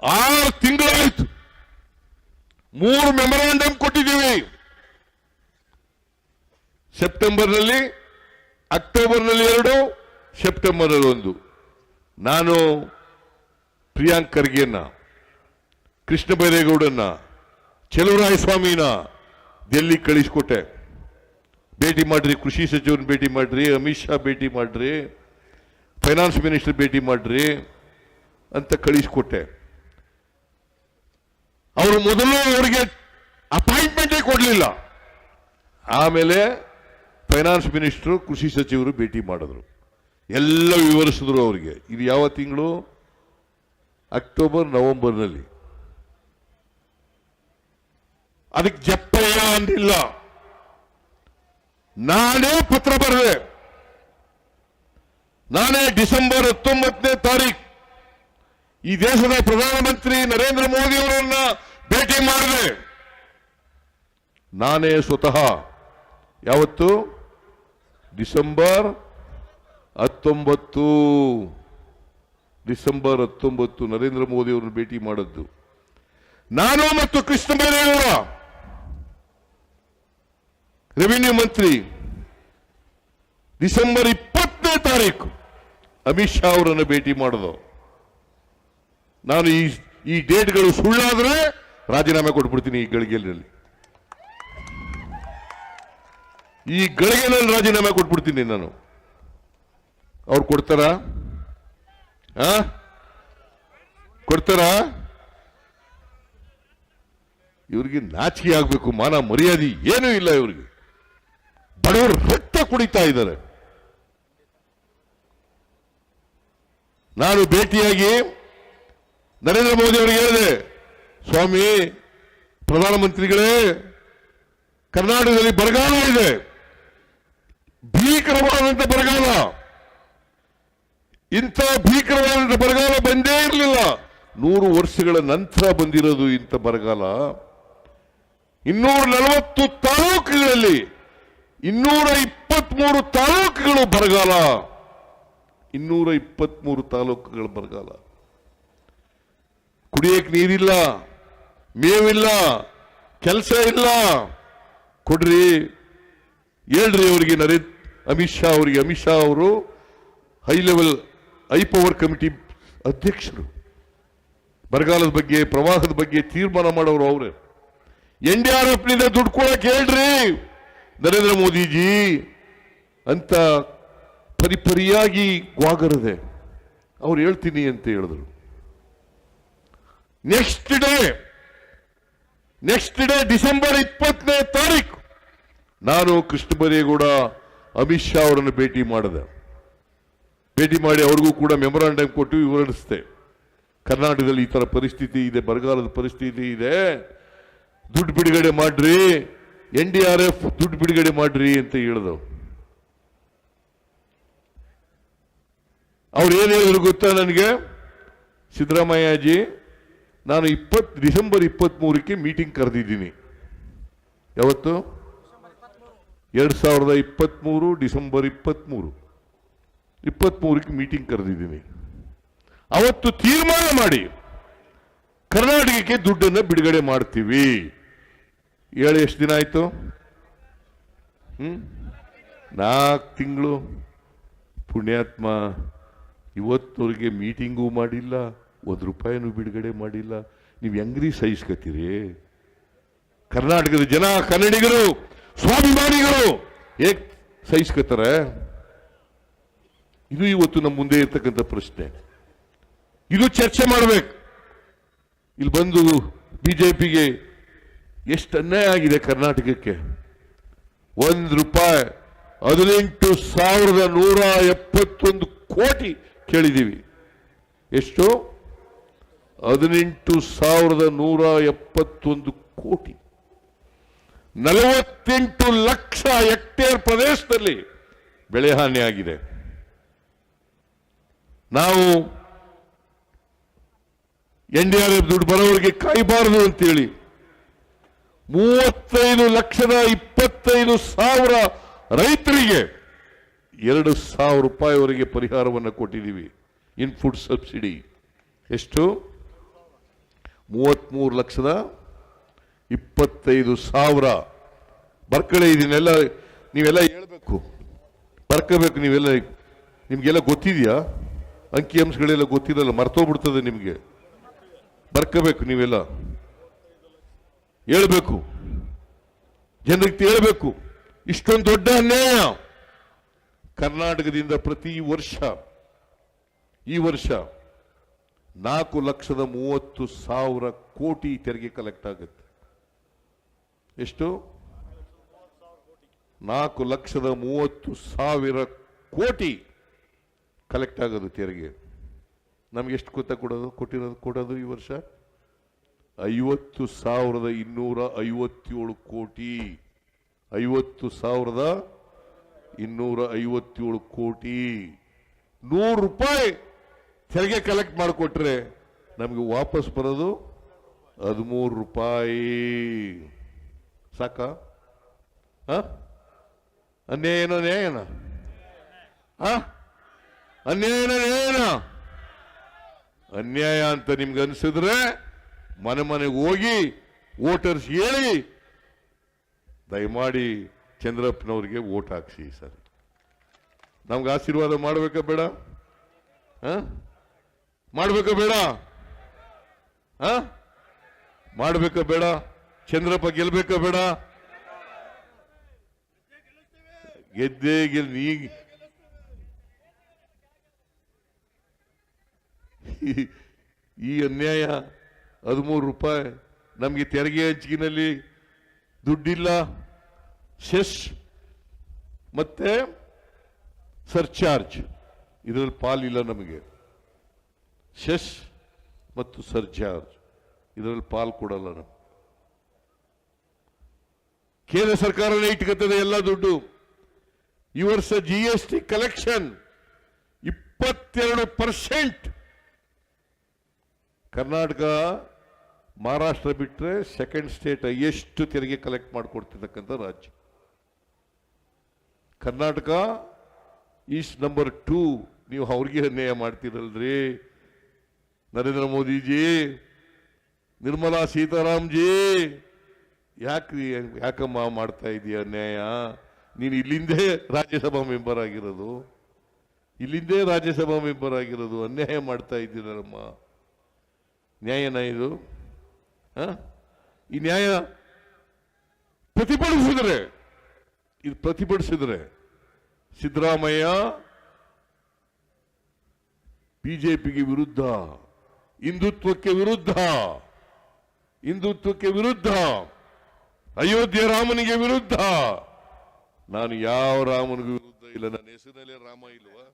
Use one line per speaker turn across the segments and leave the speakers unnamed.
6 ತಿಂಗಳಾಯ್ತು. 3 ಮೆಮೊರಾಂಡಮ್ ಕೊಟ್ಟಿದ್ದೀವಿ. ಸೆಪ್ಟೆಂಬರ್ನಲ್ಲಿ, ಅಕ್ಟೋಬರ್ನಲ್ಲಿ 2, ಸೆಪ್ಟೆಂಬರ್ನಲ್ಲಿ 1. ನಾನು ಪ್ರಿಯಾಂಕ್ ಖರ್ಗೆಯನ್ನ, ಕೃಷ್ಣ ಬೈರೇಗೌಡನ್ನ, ಚೆಲುವರಾಯಸ್ವಾಮಿನ ಡೆಲ್ಲಿ ಕಳಿಸ್ಕೊಟ್ಟೆ. ಭೇಟಿ ಮಾಡ್ರಿ, ಕೃಷಿ ಸಚಿವರನ್ನ ಭೇಟಿ ಮಾಡ್ರಿ, ಅಮಿತ್ ಶಾ ಭೇಟಿ ಮಾಡ್ರಿ, ಫೈನಾನ್ಸ್ ಮಿನಿಸ್ಟರ್ ಭೇಟಿ ಮಾಡ್ರಿ ಅಂತ ಕಳಿಸ್ಕೊಟ್ಟೆ. ಅವರು ಮೊದಲು ಅವರಿಗೆ ಅಪಾಯಿಂಟ್ಮೆಂಟೇ ಕೊಡಲಿಲ್ಲ. ಆಮೇಲೆ ಫೈನಾನ್ಸ್ ಮಿನಿಸ್ಟರ್, ಕೃಷಿ ಸಚಿವರು ಭೇಟಿ ಮಾಡಿದ್ರು. ಎಲ್ಲ ವಿವರಿಸಿದ್ರು ಅವರಿಗೆ. ಇದು ಯಾವ ತಿಂಗಳು? ಅಕ್ಟೋಬರ್, ನವೆಂಬರ್ನಲ್ಲಿ. ಅದಕ್ಕೆ ಜಪ್ಪಯ್ಯ ಅಂದಿಲ್ಲ. ನಾನೇ ಪತ್ರ ಬರೆದೆ. ನಾನೇ ಡಿಸೆಂಬರ್ 19ನೇ ತಾರೀಕು ಈ ದೇಶದ ಪ್ರಧಾನಮಂತ್ರಿ ನರೇಂದ್ರ ಮೋದಿ ಅವರನ್ನ ಭೇಟಿ ಮಾಡಿದೆ. ನಾನೇ ಸ್ವತಃ. ಯಾವತ್ತು? ಡಿಸೆಂಬರ್ 19 ನರೇಂದ್ರ ಮೋದಿ ಅವರನ್ನು ಭೇಟಿ ಮಾಡಿದ್ದು ನಾನು ಮತ್ತು ಕೃಷ್ಣ ಬೈರೇಗೌಡ, ರೆವಿನ್ಯೂ ಮಂತ್ರಿ. ಡಿಸೆಂಬರ್ 20ನೇ ತಾರೀಕು ಅಮಿತ್ ಶಾ ಅವರನ್ನು ಭೇಟಿ ಮಾಡಿದ. ನಾನು ಈ ಡೇಟ್ಗಳು ಸುಳ್ಳಾದ್ರೆ ರಾಜೀನಾಮೆ ಕೊಟ್ಬಿಡ್ತೀನಿ. ಈ ಗಳಿಗೆನಲ್ಲಿ ರಾಜೀನಾಮೆ ಕೊಟ್ಬಿಡ್ತೀನಿ ನಾನು. ಅವ್ರು ಕೊಡ್ತಾರಾ? ಇವ್ರಿಗೆ ನಾಚಿಕೆ ಆಗ್ಬೇಕು, ಮಾನ ಮರ್ಯಾದೆ ಏನೂ ಇಲ್ಲ ಇವ್ರಿಗೆ. ಬಡವರು ರಕ್ತ ಕುಡಿತಾ ಇದ್ದಾರೆ. ನಾನು ಭೇಟಿಯಾಗಿ ನರೇಂದ್ರ ಮೋದಿ ಅವರಿಗೆ ಹೇಳಿದೆ, ಸ್ವಾಮಿ ಪ್ರಧಾನಮಂತ್ರಿಗಳೇ, ಕರ್ನಾಟಕದಲ್ಲಿ ಬರಗಾಲ ಇದೆ, ಭೀಕರವಾದಂಥ ಬರಗಾಲ. ಇಂಥ ಭೀಕರವಾದಂಥ ಬರಗಾಲ ಬಂದೇ ಇರಲಿಲ್ಲ. 100 ವರ್ಷಗಳ ನಂತರ ಬಂದಿರೋದು ಇಂಥ ಬರಗಾಲ. 240 ತಾಲೂಕುಗಳಲ್ಲಿ 223 ತಾಲೂಕುಗಳು ಬರಗಾಲ. 223 ತಾಲೂಕುಗಳ ಬರಗಾಲ. ಕುಡಿಯಕ್ಕೆ ನೀರಿಲ್ಲ, ಮೇವಿಲ್ಲ, ಕೆಲಸ ಇಲ್ಲ. ಕೊಡ್ರಿ, ಹೇಳ್ರಿ ಅವರಿಗೆ. ಅಮಿತ್ ಶಾ ಅವರಿಗೆ. ಅಮಿತ್ ಶಾ ಅವರು ಹೈ ಪವರ್ ಕಮಿಟಿ ಅಧ್ಯಕ್ಷರು. ಬರಗಾಲದ ಬಗ್ಗೆ, ಪ್ರವಾಹದ ಬಗ್ಗೆ ತೀರ್ಮಾನ ಮಾಡೋರು ಅವರೇ. NDRF ನಿಂದ ದುಡ್ಡು ಕೊಡಕ್ಕೆ ಹೇಳ್ರಿ ನರೇಂದ್ರ ಮೋದಿಜಿ ಅಂತ ಪರಿಪರಿಯಾಗಿ ವಾಗರದೆ ಅವ್ರು ಹೇಳ್ತೀನಿ ಅಂತ ಹೇಳಿದ್ರು. ನೆಕ್ಸ್ಟ್ ಡೇ ಡಿಸೆಂಬರ್ 20ನೇ ತಾರೀಕು ನಾನು ಕೃಷ್ಣ ಬೈರೇಗೌಡ ಅಮಿತ್ ಶಾ ಅವರನ್ನು ಭೇಟಿ ಮಾಡಿದೆ. ಭೇಟಿ ಮಾಡಿ ಅವ್ರಿಗೂ ಕೂಡ ಮೆಮೊರಾಂಡಮ್ ಕೊಟ್ಟು ವಿವರಿಸಿದೆ. ಕರ್ನಾಟಕದಲ್ಲಿ ಈ ತರ ಪರಿಸ್ಥಿತಿ ಇದೆ, ಬರಗಾಲದ ಪರಿಸ್ಥಿತಿ ಇದೆ, ದುಡ್ಡು ಬಿಡುಗಡೆ ಮಾಡ್ರಿ, NDRF ದುಡ್ಡು ಬಿಡುಗಡೆ ಮಾಡ್ರಿ ಅಂತ ಹೇಳಿದ್ರು. ಅವ್ರು ಏನ್ ಹೇಳಿದ್ರು ಗೊತ್ತಾ ನನಗೆ? ಸಿದ್ದರಾಮಯ್ಯಜಿ, ನಾನು ಡಿಸೆಂಬರ್ 23ಕ್ಕೆ ಮೀಟಿಂಗ್ ಕರೆದಿದ್ದೀನಿ. ಯಾವತ್ತು? 2023 ಡಿಸೆಂಬರ್ 23ಕ್ಕೆ ಮೀಟಿಂಗ್ ಕರೆದಿದ್ದೀನಿ. ಅವತ್ತು ತೀರ್ಮಾನ ಮಾಡಿ ಕರ್ನಾಟಕಕ್ಕೆ ದುಡ್ಡನ್ನು ಬಿಡುಗಡೆ ಮಾಡ್ತೀವಿ. ಹೇಳಿ, ಎಷ್ಟು ದಿನ ಆಯ್ತು? 4 ತಿಂಗಳು. ಪುಣ್ಯಾತ್ಮ ಇವತ್ತವರೆಗೆ ಮೀಟಿಂಗೂ ಮಾಡಿಲ್ಲ, ₹1 ಬಿಡುಗಡೆ ಮಾಡಿಲ್ಲ. ನೀವು ಹೆಂಗ್ರಿ ಸಹಿಸ್ಕತ್ತೀರಿ? ಕರ್ನಾಟಕದ ಜನ, ಕನ್ನಡಿಗರು, ಸ್ವಾಭಿಮಾನಿಗಳು ಹೇಗ್ ಸಹಿಸ್ಕತ್ತಾರೆ? ಇದು ಇವತ್ತು ನಮ್ಮ ಮುಂದೆ ಇರ್ತಕ್ಕಂಥ ಪ್ರಶ್ನೆ. ಇದು ಚರ್ಚೆ ಮಾಡಬೇಕು. ಇಲ್ಲಿ ಬಂದು ಬಿಜೆಪಿಗೆ ಎಷ್ಟು ಅನ್ಯಾಯ ಆಗಿದೆ ಕರ್ನಾಟಕಕ್ಕೆ. ₹1 18,171 ಕೋಟಿ ಕೇಳಿದ್ದೀವಿ. ಎಷ್ಟು? 18,171 ಕೋಟಿ. 48 ಲಕ್ಷ ಹೆಕ್ಟೇರ್ ಪ್ರದೇಶದಲ್ಲಿ ಬೆಳೆ ಹಾನಿ ಆಗಿದೆ. ನಾವು NDRF ದುಡ್ಡು ಬರೋವರೆಗೆ ಕಾಯಬಾರದು ಅಂತೇಳಿ 35,25,000 ರೈತರಿಗೆ ₹2,000 ವರೆಗೆ ಪರಿಹಾರವನ್ನು ಕೊಟ್ಟಿದ್ದೀವಿ. In food subsidy. ಎಷ್ಟು? 33,25,000 ಬರ್ಕಡೆ. ಇದನ್ನೆಲ್ಲ ನೀವೆಲ್ಲ ಹೇಳ್ಬೇಕು, ಬರ್ಕೋಬೇಕು. ನೀವೆಲ್ಲ ನಿಮ್ಗೆಲ್ಲ ಗೊತ್ತಿದೆಯಾ? ಅಂಕಿ ಅಂಶಗಳೆಲ್ಲ ಗೊತ್ತಿರಲ್ಲ, ಮರ್ತೋಗ್ಬಿಡ್ತದೆ ನಿಮಗೆ. ಬರ್ಕೋಬೇಕು, ನೀವೆಲ್ಲ ಹೇಳ್ಬೇಕು, ಜನರಿಗೆ ಹೇಳ್ಬೇಕು. ಇಷ್ಟೊಂದು ದೊಡ್ಡ ಅನ್ಯಾಯ ಕರ್ನಾಟಕದಿಂದ ಪ್ರತಿ ವರ್ಷ, ಈ ವರ್ಷ 4,30,000 ಕೋಟಿ ತೆರಿಗೆ ಕಲೆಕ್ಟ್ ಆಗುತ್ತೆ. ಎಷ್ಟು? 4,30,000 ಕೋಟಿ ಕಲೆಕ್ಟ್ ಆಗೋದು ತೆರಿಗೆ. ನಮ್ಗೆ ಎಷ್ಟು ಗೊತ್ತಾ ಕೊಡೋದು ಈ ವರ್ಷ? 50,257 ಕೋಟಿ. 50,257 ಕೋಟಿ. 100 ರೂಪಾಯಿ ತೆರಿಗೆ ಕಲೆಕ್ಟ್ ಮಾಡಿಕೊಟ್ರೆ ನಮಗೆ ವಾಪಸ್ ಬರೋದು 13 ರೂಪಾಯಿ. ಸಾಕ? ಅನ್ಯಾಯನ ನ್ಯಾಯನ? ಅನ್ಯಾಯನ ನ್ಯಾಯನ? ಅನ್ಯಾಯ ಅಂತ ನಿಮ್ಗೆ ಅನ್ಸಿದ್ರೆ ಮನೆ ಮನೆಗೆ ಹೋಗಿ ವೋಟರ್ಸ್ ಹೇಳಿ, ದಯಮಾಡಿ ಚಂದ್ರಪ್ಪನವ್ರಿಗೆ ವೋಟ್ ಹಾಕ್ಸಿ. ಸರಿ, ನಮ್ಗೆ ಆಶೀರ್ವಾದ ಮಾಡ್ಬೇಕಾ ಬೇಡ? ಮಾಡ್ಬೇಕಾ ಬೇಡ? ಮಾಡ್ಬೇಕಾ ಬೇಡ? ಚಂದ್ರಪ್ಪ ಗೆಲ್ಬೇಕಾ ಬೇಡ? ಗೆದ್ದೇ ಈ ಅನ್ಯಾಯ 13 ರೂಪಾಯಿ. ನಮಗೆ ತೆರಿಗೆ ಹಂಚಿಕೆನಲ್ಲಿ ದುಡ್ಡಿಲ್ಲ. ಸೆಸ್ ಮತ್ತೆ ಸರ್ಚಾರ್ಜ್ ಇದರಲ್ಲಿ ಪಾಲಿಲ್ಲ ನಮಗೆ. ಸೆಸ್ ಮತ್ತು ಸರ್ಚಾರ್ಜ್ ಇದರಲ್ಲಿ ಪಾಲ್ ಕೊಡಲ್ಲ ನಾವು. ಕೇಂದ್ರ ಸರ್ಕಾರನೇ ಇಟ್ಕೊತದೆ ಎಲ್ಲ ದುಡ್ಡು. ಈ ವರ್ಷ GST ಕಲೆಕ್ಷನ್ 22%. ಕರ್ನಾಟಕ ಮಹಾರಾಷ್ಟ್ರ ಬಿಟ್ಟರೆ ಸೆಕೆಂಡ್ ಸ್ಟೇಟ್ ಎಷ್ಟು ತೆರಿಗೆ ಕಲೆಕ್ಟ್ ಮಾಡಿಕೊಡ್ತಿರ್ತಕ್ಕಂಥ ರಾಜ್ಯ ಕರ್ನಾಟಕ. Is number 2. ನೀವು ಅವ್ರಿಗೆ ಅನ್ಯಾಯ ಮಾಡ್ತೀರಲ್ರಿ ನರೇಂದ್ರ ಮೋದಿಜಿ, ನಿರ್ಮಲಾ ಸೀತಾರಾಮ್ಜಿ. ಯಾಕಮ್ಮ ಮಾಡ್ತಾ ಇದೀಯ ಅನ್ಯಾಯ? ನೀನು ಇಲ್ಲಿಂದೇ ರಾಜ್ಯಸಭಾ ಮೆಂಬರ್ ಆಗಿರೋದು, ಅನ್ಯಾಯ ಮಾಡ್ತಾ ಇದ್ದೀರಮ್ಮ. ನ್ಯಾಯನ ಇದು? ಈ ನ್ಯಾಯ ಪ್ರತಿಭಟಿಸಿದ್ರೆ ಸಿದ್ದರಾಮಯ್ಯ ಬಿಜೆಪಿಗೆ ವಿರುದ್ಧ, ಹಿಂದುತ್ವಕ್ಕೆ ವಿರುದ್ಧ, ಅಯೋಧ್ಯೆ ರಾಮನಿಗೆ ವಿರುದ್ಧ. ನಾನು ಯಾವ ರಾಮನಿಗೂ ವಿರುದ್ಧ ಇಲ್ಲ. ನನ್ನ ಹೆಸರಿನಲ್ಲಿ ರಾಮ ಇಲ್ವಾ?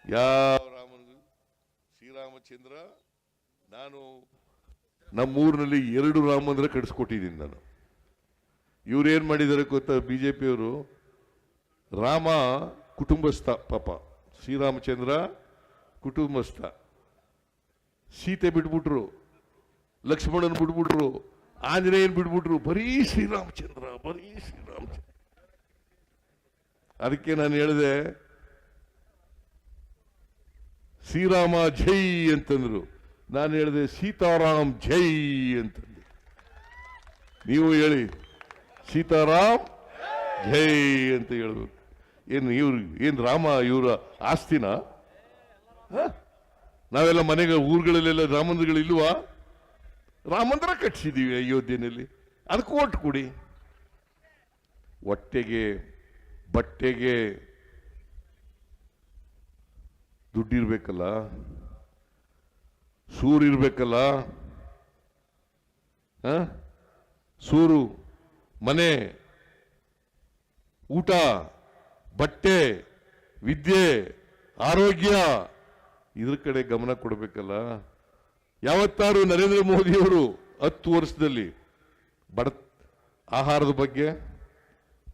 ಯಾವ ರಾಮನಿಗೂ? ಶ್ರೀರಾಮಚಂದ್ರ. ನಾನು ನಮ್ಮೂರಿನಲ್ಲಿ 2 ರಾಮ ಮಂದಿರ ಕಟ್ಟಿಸ್ಕೊಟ್ಟಿದ್ದೀನಿ ನಾನು. ಇವ್ರೇನ್ ಮಾಡಿದ್ದಾರೆ ಗೊತ್ತಾ? ಬಿಜೆಪಿಯವರು ರಾಮ ಕುಟುಂಬಸ್ಥ, ಪಾಪ ಶ್ರೀರಾಮಚಂದ್ರ ಕುಟುಂಬಸ್ಥ. ಸೀತೆ ಬಿಟ್ಬಿಟ್ರು, ಲಕ್ಷ್ಮಣನ್ ಬಿಟ್ಬಿಟ್ರು, ಆಂಜನೇಯನ್ ಬಿಟ್ಬಿಟ್ರು, ಬರೀ ಶ್ರೀರಾಮಚಂದ್ರ. ಅದಕ್ಕೆ ನಾನು ಹೇಳಿದೆ, ಶ್ರೀರಾಮ ಜೈ ಅಂತಂದ್ರು. ನಾನು ಹೇಳಿದೆ ಸೀತಾರಾಮ್ ಜೈ ಅಂತಂದೆ. ನೀವು ಹೇಳಿ ಸೀತಾರಾಮ್ ಜೈ ಅಂತ ಹೇಳ್ಬೇಕು. ಏನ್ ರಾಮ ಇವರ ಆಸ್ತಿನ? ನಾವೆಲ್ಲ ಮನೆಗೆ ಊರುಗಳಲ್ಲೆಲ್ಲ ರಾಮ ಮಂದಿರಗಳು ಇಲ್ವಾ? ರಾಮ ಮಂದಿರ ಕಟ್ಟಿಸಿದೀವಿ ಅಯೋಧ್ಯೆಯಲ್ಲಿ. ಅದಕ್ಕೆ ಓಟ್ ಕೊಡಿ. ಹೊಟ್ಟೆಗೆ ಬಟ್ಟೆಗೆ ದುಡ್ಡಿರ್ಬೇಕಲ್ಲ, ಸೂರಿರ್ಬೇಕಲ್ಲ. ಸೂರು, ಮನೆ, ಊಟ, ಬಟ್ಟೆ, ವಿದ್ಯೆ, ಆರೋಗ್ಯ, ಇದ್ರ ಕಡೆ ಗಮನ ಕೊಡಬೇಕಲ್ಲ. ಯಾವತ್ತಾರು ನರೇಂದ್ರ ಮೋದಿಯವರು 10 ವರ್ಷದಲ್ಲಿ ಆಹಾರದ ಬಗ್ಗೆ,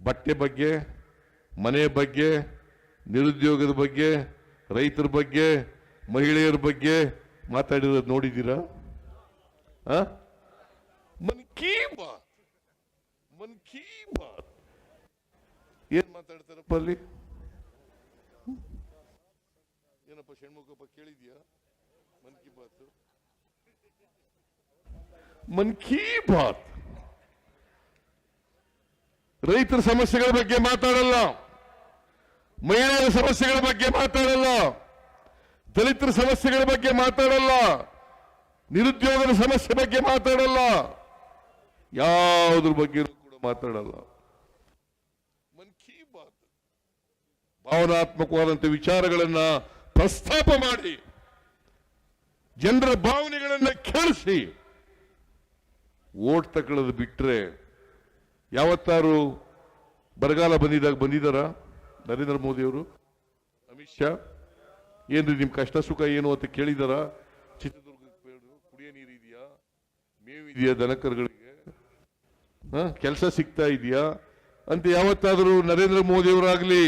ಬಟ್ಟೆ ಬಗ್ಗೆ, ಮನೆ ಬಗ್ಗೆ, ನಿರುದ್ಯೋಗದ ಬಗ್ಗೆ, ರೈತರ ಬಗ್ಗೆ, ಮಹಿಳೆಯರ ಬಗ್ಗೆ ಮಾತಾಡಿರೋದು ನೋಡಿದ್ದೀರಾ? ಮನ್ ಕಿ ಬಾತ್ ಏನ್ ಮಾತಾಡ್ತಾರಪ್ಪ ಅಲ್ಲಿ? ಏನಪ್ಪ ಷಣ್ಮುಖಪ್ಪ ಕೇಳಿದ್ಯಾ? ಮನ್ ಕಿ ಬಾತ್ ಮನ್ ಕಿ ಬಾತ್. ರೈತರ ಸಮಸ್ಯೆಗಳ ಬಗ್ಗೆ ಮಾತಾಡಲ್ಲ, ಮಹಿಳೆಯರ ಸಮಸ್ಯೆಗಳ ಬಗ್ಗೆ ಮಾತಾಡಲ್ಲ, ದಲಿತರ ಸಮಸ್ಯೆಗಳ ಬಗ್ಗೆ ಮಾತಾಡಲ್ಲ, ನಿರುದ್ಯೋಗದ ಸಮಸ್ಯೆ ಬಗ್ಗೆ ಮಾತಾಡಲ್ಲ, ಯಾವುದ್ರ ಬಗ್ಗೆ ಕೂಡ ಮಾತಾಡಲ್ಲ. ಮನ್ ಕಿ ಬಾತ್ ಭಾವನಾತ್ಮಕವಾದಂಥ ವಿಚಾರಗಳನ್ನ ಪ್ರಸ್ತಾಪ ಮಾಡಿ ಜನರ ಭಾವನೆಗಳನ್ನ ಕೇಳಿಸಿ ಓಟ್ ತಗೊಳ್ಳೋದು ಬಿಟ್ರೆ, ಯಾವತ್ತಾರು ಬರಗಾಲ ಬಂದಿದ್ದಾರ ನರೇಂದ್ರ ಮೋದಿ ಅವರು, ಅಮಿತ್ ಶಾ ಏನ್ರಿ ನಿಮ್ ಕಷ್ಟ ಸುಖ ಏನು ಅಂತ ಕೇಳಿದಾರ? ಚಿತ್ರದುರ್ಗ ಕುಡಿಯೋ ನೀರು ಇದೆಯಾ, ಮೇವಿದೆಯಾ ದನಕರುಗಳಿಗೆ, ಕೆಲಸ ಸಿಗ್ತಾ ಇದೆಯಾ ಅಂತ ಯಾವತ್ತಾದರೂ ನರೇಂದ್ರ ಮೋದಿ ಅವರಾಗ್ಲಿ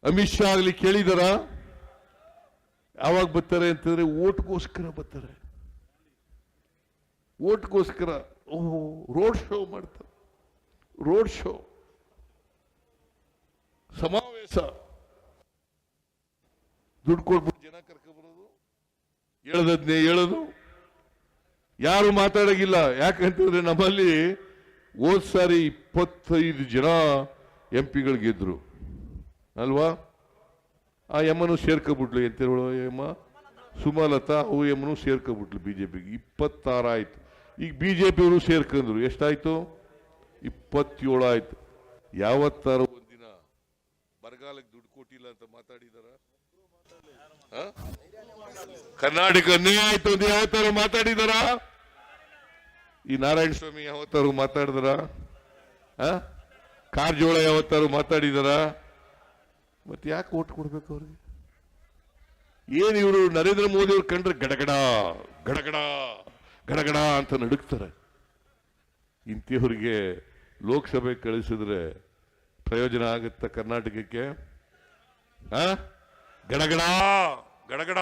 ಅಮಿತ್ ಶಾ ಆಗ್ಲಿ ಕೇಳಿದಾರ? ಯಾವಾಗ ಬರ್ತಾರೆ ಅಂತಂದ್ರೆ ಓಟ್ಗೋಸ್ಕರ ಬರ್ತಾರೆ, ಓಟ್ಗೋಸ್ಕರ. ಓಹೋ, ರೋಡ್ ಶೋ ಮಾಡ್ತಾರೆ, ರೋಡ್ ಶೋ, ಸಮಾವೇಶ, ದುಡ್ಡು ಕೊಡ್ಬಿಟ್ಟು ಜನ ಕರ್ಕೊಂಡ್ಬರೋದು, ಹೇಳದದ್ನೇ ಹೇಳೋದು, ಯಾರು ಮಾತಾಡೋಗಿಲ್ಲ. ಯಾಕಂತಂದ್ರೆ ನಮ್ಮಲ್ಲಿ ಹೋದ್ ಸಾರಿ 25 ಜನ MP ಗಳು ಗೆದ್ರು ಅಲ್ವಾ? ಆ ಎಮ್ಮನು ಸೇರ್ಕೊಬಿಟ್ಲು, ಎಂತೇಳು ಎಮ್ಮ ಸುಮಲತಾ, ಅವು ಎಮ್ಮನು ಸೇರ್ಕೊಬಿಟ್ಲು ಬಿಜೆಪಿಗೆ. 26 ಆಯ್ತು. ಈಗ ಬಿಜೆಪಿ ಅವರು ಸೇರ್ಕೊಂಡ್ರು, ಎಷ್ಟಾಯ್ತು? 27 ಆಯ್ತು. ಯಾವತ್ತಾರು ಒಂದಿನ ಬರಗಾಲಕ್ಕೆ ದುಡ್ಡು ಕೊಟ್ಟಿಲ್ಲ ಅಂತ ಮಾತಾಡಿದಾರ? ಕರ್ನಾಟಕ ಅನ್ಯಾಯ ಆಯ್ತು ಅಂತ ಯಾವತ್ತಾರು ಮಾತಾಡಿದಾರ? ಈ ನಾರಾಯಣ ಸ್ವಾಮಿ ಯಾವತ್ತಾರು ಮಾತಾಡಿದಾರ? ಕಾರಜೋಳ ಯಾವತ್ತಾರು ಮಾತಾಡಿದಾರ? ಮತ್ತೆ ಯಾಕೆ ಓಟ್ ಕೊಡ್ಬೇಕು ಅವ್ರಿಗೆ? ಏನ್ ಇವರು ನರೇಂದ್ರ ಮೋದಿ ಅವ್ರು ಕಂಡ್ರೆ ಗಡಗಡ ಗಡಗಡ ಗಡಗಡ ಅಂತ ನಡುಕ್ತಾರೆ. ಇಂಥವ್ರಿಗೆ ಲೋಕಸಭೆ ಕಳಿಸಿದ್ರೆ ಪ್ರಯೋಜನ ಆಗುತ್ತ ಕರ್ನಾಟಕಕ್ಕೆ? ಗಡಗಡ ಗಡಗಡ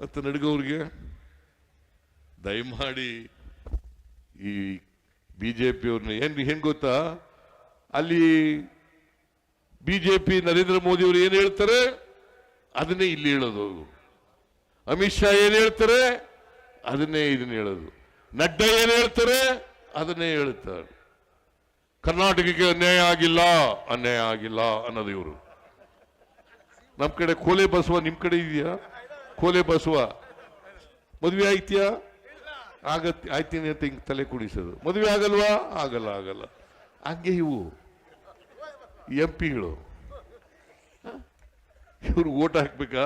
ಅಂತ ನಡುಗೋರಿಗೆ ದಯಮಾಡಿ ಈ ಬಿಜೆಪಿ ಅವ್ರನ್ನ ಏನ್ ಗೊತ್ತಾ, ಅಲ್ಲಿ ಬಿಜೆಪಿ ನರೇಂದ್ರ ಮೋದಿ ಅವರು ಏನ್ ಹೇಳ್ತಾರೆ ಅದನ್ನೇ ಇಲ್ಲಿ ಹೇಳೋದು, ಅಮಿತ್ ಶಾ ಏನ್ ಹೇಳ್ತಾರೆ ಅದನ್ನೇ ಇದನ್ನ ಹೇಳೋದು, ನಡ್ಡಾ ಏನ್ ಹೇಳ್ತಾರೆ ಅದನ್ನೇ ಹೇಳ್ತಾರೆ. ಕರ್ನಾಟಕಕ್ಕೆ ಅನ್ಯಾಯ ಆಗಿಲ್ಲ, ಅನ್ಯಾಯ ಆಗಿಲ್ಲ ಅನ್ನೋದು ಇವರು. ನಮ್ ಕಡೆ ಕೋಲೆ ಬಸವ, ನಿಮ್ ಕಡೆ ಇದೆಯಾ ಕೋಲೆ ಬಸವ? ಮದುವೆ ಆಯ್ತೀಯಾ? ಆಯ್ತೀನಿ ಅಂತ ಹಿಂಗ್ ತಲೆ ಕುಡಿಸೋದು. ಮದುವೆ ಆಗಲ್ವಾ? ಆಗಲ್ಲ ಆಗಲ್ಲ. ಹಂಗೆ ಇವು MP ಗಳು ಇವ್ರು ಓಟ್ ಹಾಕ್ಬೇಕಾ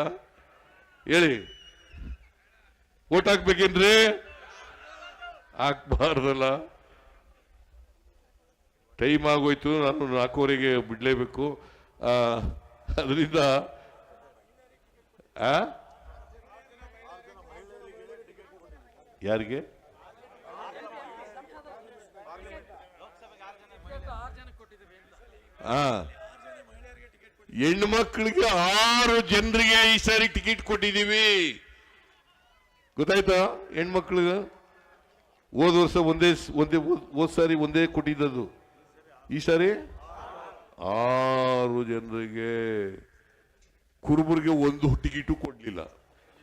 ಹೇಳಿ? ಓಟ್ ಹಾಕ್ಬೇಕೇನ್ರಿ? ಹಾಕ್ಬಾರ್ದಲ್ಲ. ಟೈಮ್ ಆಗೋಯ್ತು, ನಾನು 4:15ಗೆ ಬಿಡ್ಲೇಬೇಕು. ಅದರಿಂದ ಯಾರಿಗೆ? ಹೆಣ್ಣು ಮಕ್ಕಳಿಗೆ 6 ಜನರಿಗೆ ಈ ಸಾರಿ ಟಿಕೆಟ್ ಕೊಟ್ಟಿದ್ದೀವಿ. ಗೊತ್ತಾಯ್ತಾ? ಹೆಣ್ಮಕ್ಳಿಗೆ ಹೋದ ವರ್ಷ ಹೋದ್ ಸಾರಿ ಒಂದೇ ಕೊಟ್ಟಿದ್ದದು. ಈ ಸಾರಿ 6 ಜನರಿಗೆ. ಕುರುಬರಿಗೆ 1 ಟಿಕೆಟು ಕೊಡ್ಲಿಲ್ಲ.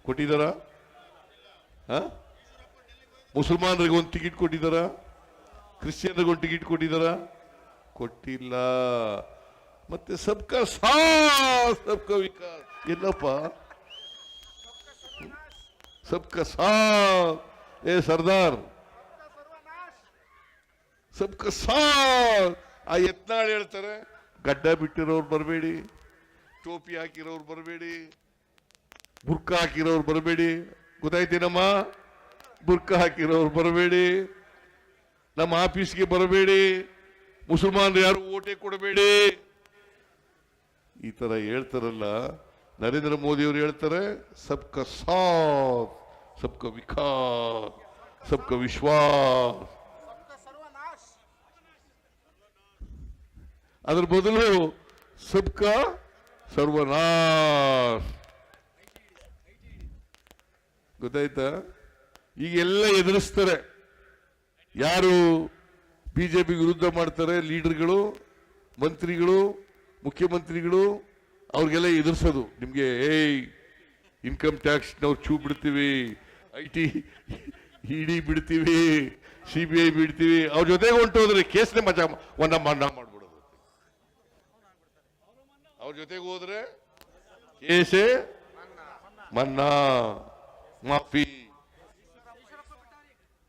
ಕೊಟ್ಟಿದಾರ? ಮುಸಲ್ಮಾನರಿಗೆ 1 ಟಿಕೆಟ್ ಕೊಟ್ಟಿದಾರ? ಕ್ರಿಶ್ಚಿಯನ್ರಿಗೆ 1 ಟಿಕೆಟ್ ಕೊಟ್ಟಿದಾರ? ಕೊಟ್ಟಿಲ್ಲ. ಮತ್ತೆ ಸಬ್ಕಾ ಸಾಥ್ ಸಬ್ಕಾ ವಿಕಾಸ್ ಎಲ್ಲಪ್ಪ? ಸಬ್ಕಾ ಸಾಥ್ ಏ ಸರ್ದಾರ್, ಸಬ್ಕಾ ಸಾಥ್. ಆ ಯತ್ನಾಳ್ ಹೇಳ್ತಾರೆ, ಗಡ್ಡ ಬಿಟ್ಟಿರೋರು ಬರಬೇಡಿ, ಟೋಪಿ ಹಾಕಿರೋರು ಬರಬೇಡಿ, ಬುರ್ಕಾ ಹಾಕಿರೋರು ಬರಬೇಡಿ. ಗೊತ್ತಾಯ್ತೇನಮ್ಮ? ಬುರ್ಕಾ ಹಾಕಿರೋರು ಬರಬೇಡಿ, ನಮ್ಮ ಆಫೀಸ್ಗೆ ಬರಬೇಡಿ, ಮುಸಲ್ಮಾನರು ಯಾರು ಓಟೆ ಕೊಡಬೇಡಿ. ಈ ತರ ಹೇಳ್ತಾರಲ್ಲ ನರೇಂದ್ರ ಮೋದಿ ಅವರು ಹೇಳ್ತಾರೆ, ಸಬ್ಕಾ ಸಾಥ್ ಸಬ್ಕಾ ವಿಕಾಸ್ ಸಬ್ಕಾ ವಿಶ್ವಾಸ್. ಅದ್ರ ಬದಲು ಸಬ್ಕಾ ಸರ್ವನಾಶ್. ಗೊತ್ತಾಯ್ತಾ? ಈಗೆಲ್ಲ ಎದುರಿಸ್ತಾರೆ. ಯಾರು ಬಿಜೆಪಿ ವಿರುದ್ಧ ಮಾಡ್ತಾರೆ, ಲೀಡರ್ಗಳು, ಮಂತ್ರಿಗಳು, ಮುಖ್ಯಮಂತ್ರಿಗಳು, ಅವ್ರಿಗೆಲ್ಲ ಎದುರಿಸೋದು. ನಿಮ್ಗೆ ಇನ್ಕಮ್ ಟ್ಯಾಕ್ಸ್ ನಾವು ಚೂ ಬಿಡ್ತೀವಿ, IT ಇಡಿ ಬಿಡ್ತೀವಿ, CBI ಬಿಡ್ತೀವಿ, ಅವ್ರ ಜೊತೆಗೆ ಹೊಂಟೋದ್ರೆ ಕೇಸ್ನೇ ಮನ್ನಾ ಮಾಡ್ಬಿಡೋದು. ಅವ್ರ ಜೊತೆಗೆ ಹೋದ್ರೆ ಕೇಸೇ ಮನ್ನಾ, ಮಾಫಿ.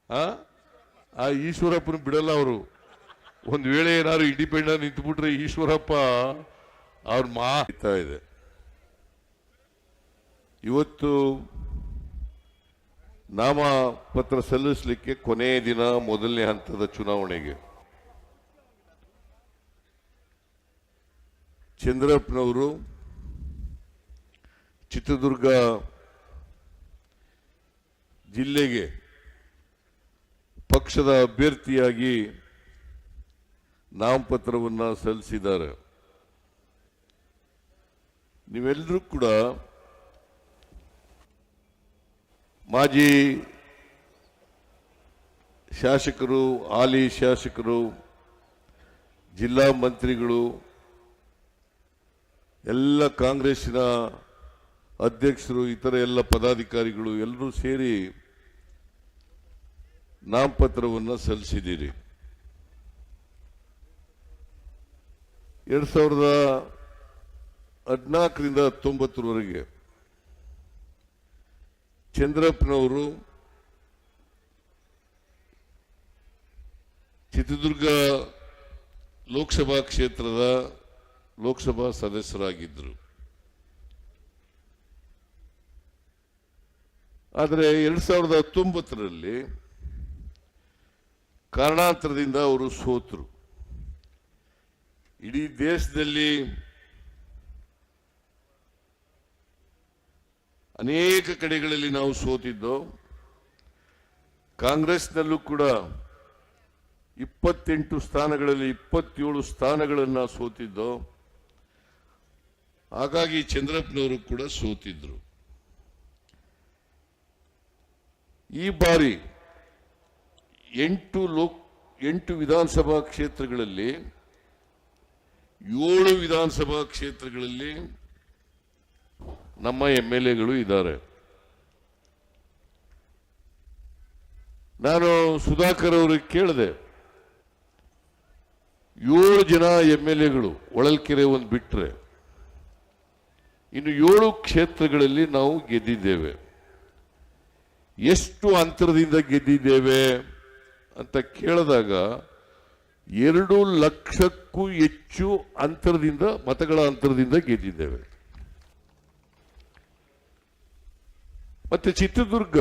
ಆ ಈಶ್ವರಪ್ಪನ ಬಿಡಲ್ಲ ಅವರು. ಒಂದ್ ವೇಳೆ ಏನಾದ್ರು ಇಂಡಿಪೆಂಡೆಂಟ್ ನಿಂತುಬಿಟ್ರೆ ಈಶ್ವರಪ್ಪ ಅವ್ರ ಮಾತಾ ಇದೆ. ಇವತ್ತು ನಾಮಪತ್ರ ಸಲ್ಲಿಸಲಿಕ್ಕೆ ಕೊನೆಯ ದಿನ, ಮೊದಲನೇ ಹಂತದ ಚುನಾವಣೆಗೆ ಚಂದ್ರಪ್ಪನವರು ಚಿತ್ರದುರ್ಗ ಜಿಲ್ಲೆಗೆ ಪಕ್ಷದ ಅಭ್ಯರ್ಥಿಯಾಗಿ ನಾಮಪತ್ರವನ್ನು ಸಲ್ಲಿಸಿದ್ದಾರೆ. ನೀವೆಲ್ಲರೂ ಕೂಡ ಮಾಜಿ ಶಾಸಕರು, ಹಾಲಿ ಶಾಸಕರು, ಜಿಲ್ಲಾ ಮಂತ್ರಿಗಳು, ಎಲ್ಲ ಕಾಂಗ್ರೆಸ್ಸಿನ ಅಧ್ಯಕ್ಷರು, ಇತರ ಎಲ್ಲ ಪದಾಧಿಕಾರಿಗಳು ಎಲ್ಲರೂ ಸೇರಿ ನಾಮಪತ್ರವನ್ನು ಸಲ್ಲಿಸಿದ್ದೀರಿ. 2014ರಿಂದ 19ರವರೆಗೆ ಚಂದ್ರಪ್ಪನವರು ಚಿತ್ರದುರ್ಗ ಲೋಕಸಭಾ ಕ್ಷೇತ್ರದ ಲೋಕಸಭಾ ಸದಸ್ಯರಾಗಿದ್ದರು. ಆದರೆ 2019ರಲ್ಲಿ ಕಾರಣಾಂತರದಿಂದ ಅವರು ಸೋತರು. ಇಡೀ ದೇಶದಲ್ಲಿ ಅನೇಕ ಕಡೆಗಳಲ್ಲಿ ನಾವು ಸೋತಿದ್ದೋ. ಕಾಂಗ್ರೆಸ್ನಲ್ಲೂ ಕೂಡ 28 ಸ್ಥಾನಗಳಲ್ಲಿ 27 ಸ್ಥಾನಗಳನ್ನು ಸೋತಿದ್ದೋ. ಹಾಗಾಗಿ ಚಂದ್ರಪ್ಪನವರು ಕೂಡ ಸೋತಿದ್ರು. ಈ ಬಾರಿ 8 ವಿಧಾನಸಭಾ ಕ್ಷೇತ್ರಗಳಲ್ಲಿ 7 ವಿಧಾನಸಭಾ ಕ್ಷೇತ್ರಗಳಲ್ಲಿ ನಮ್ಮ MLAಗಳು ಇದ್ದಾರೆ. ನಾನು ಸುಧಾಕರ್ ಅವರಿಗೆ ಕೇಳಿದೆ, 7 ಜನ MLAಗಳು ಹೊಳಲ್ಕೆರೆ ಒಂದು ಬಿಟ್ರೆ ಇನ್ನು 7 ಕ್ಷೇತ್ರಗಳಲ್ಲಿ ನಾವು ಗೆದ್ದಿದ್ದೇವೆ. ಎಷ್ಟು ಅಂತರದಿಂದ ಗೆದ್ದಿದ್ದೇವೆ ಅಂತ ಕೇಳಿದಾಗ 2 ಲಕ್ಷಕ್ಕೂ ಹೆಚ್ಚು ಅಂತರದಿಂದ, ಮತಗಳ ಅಂತರದಿಂದ ಗೆದ್ದಿದ್ದೇವೆ. ಮತ್ತೆ ಚಿತ್ರದುರ್ಗ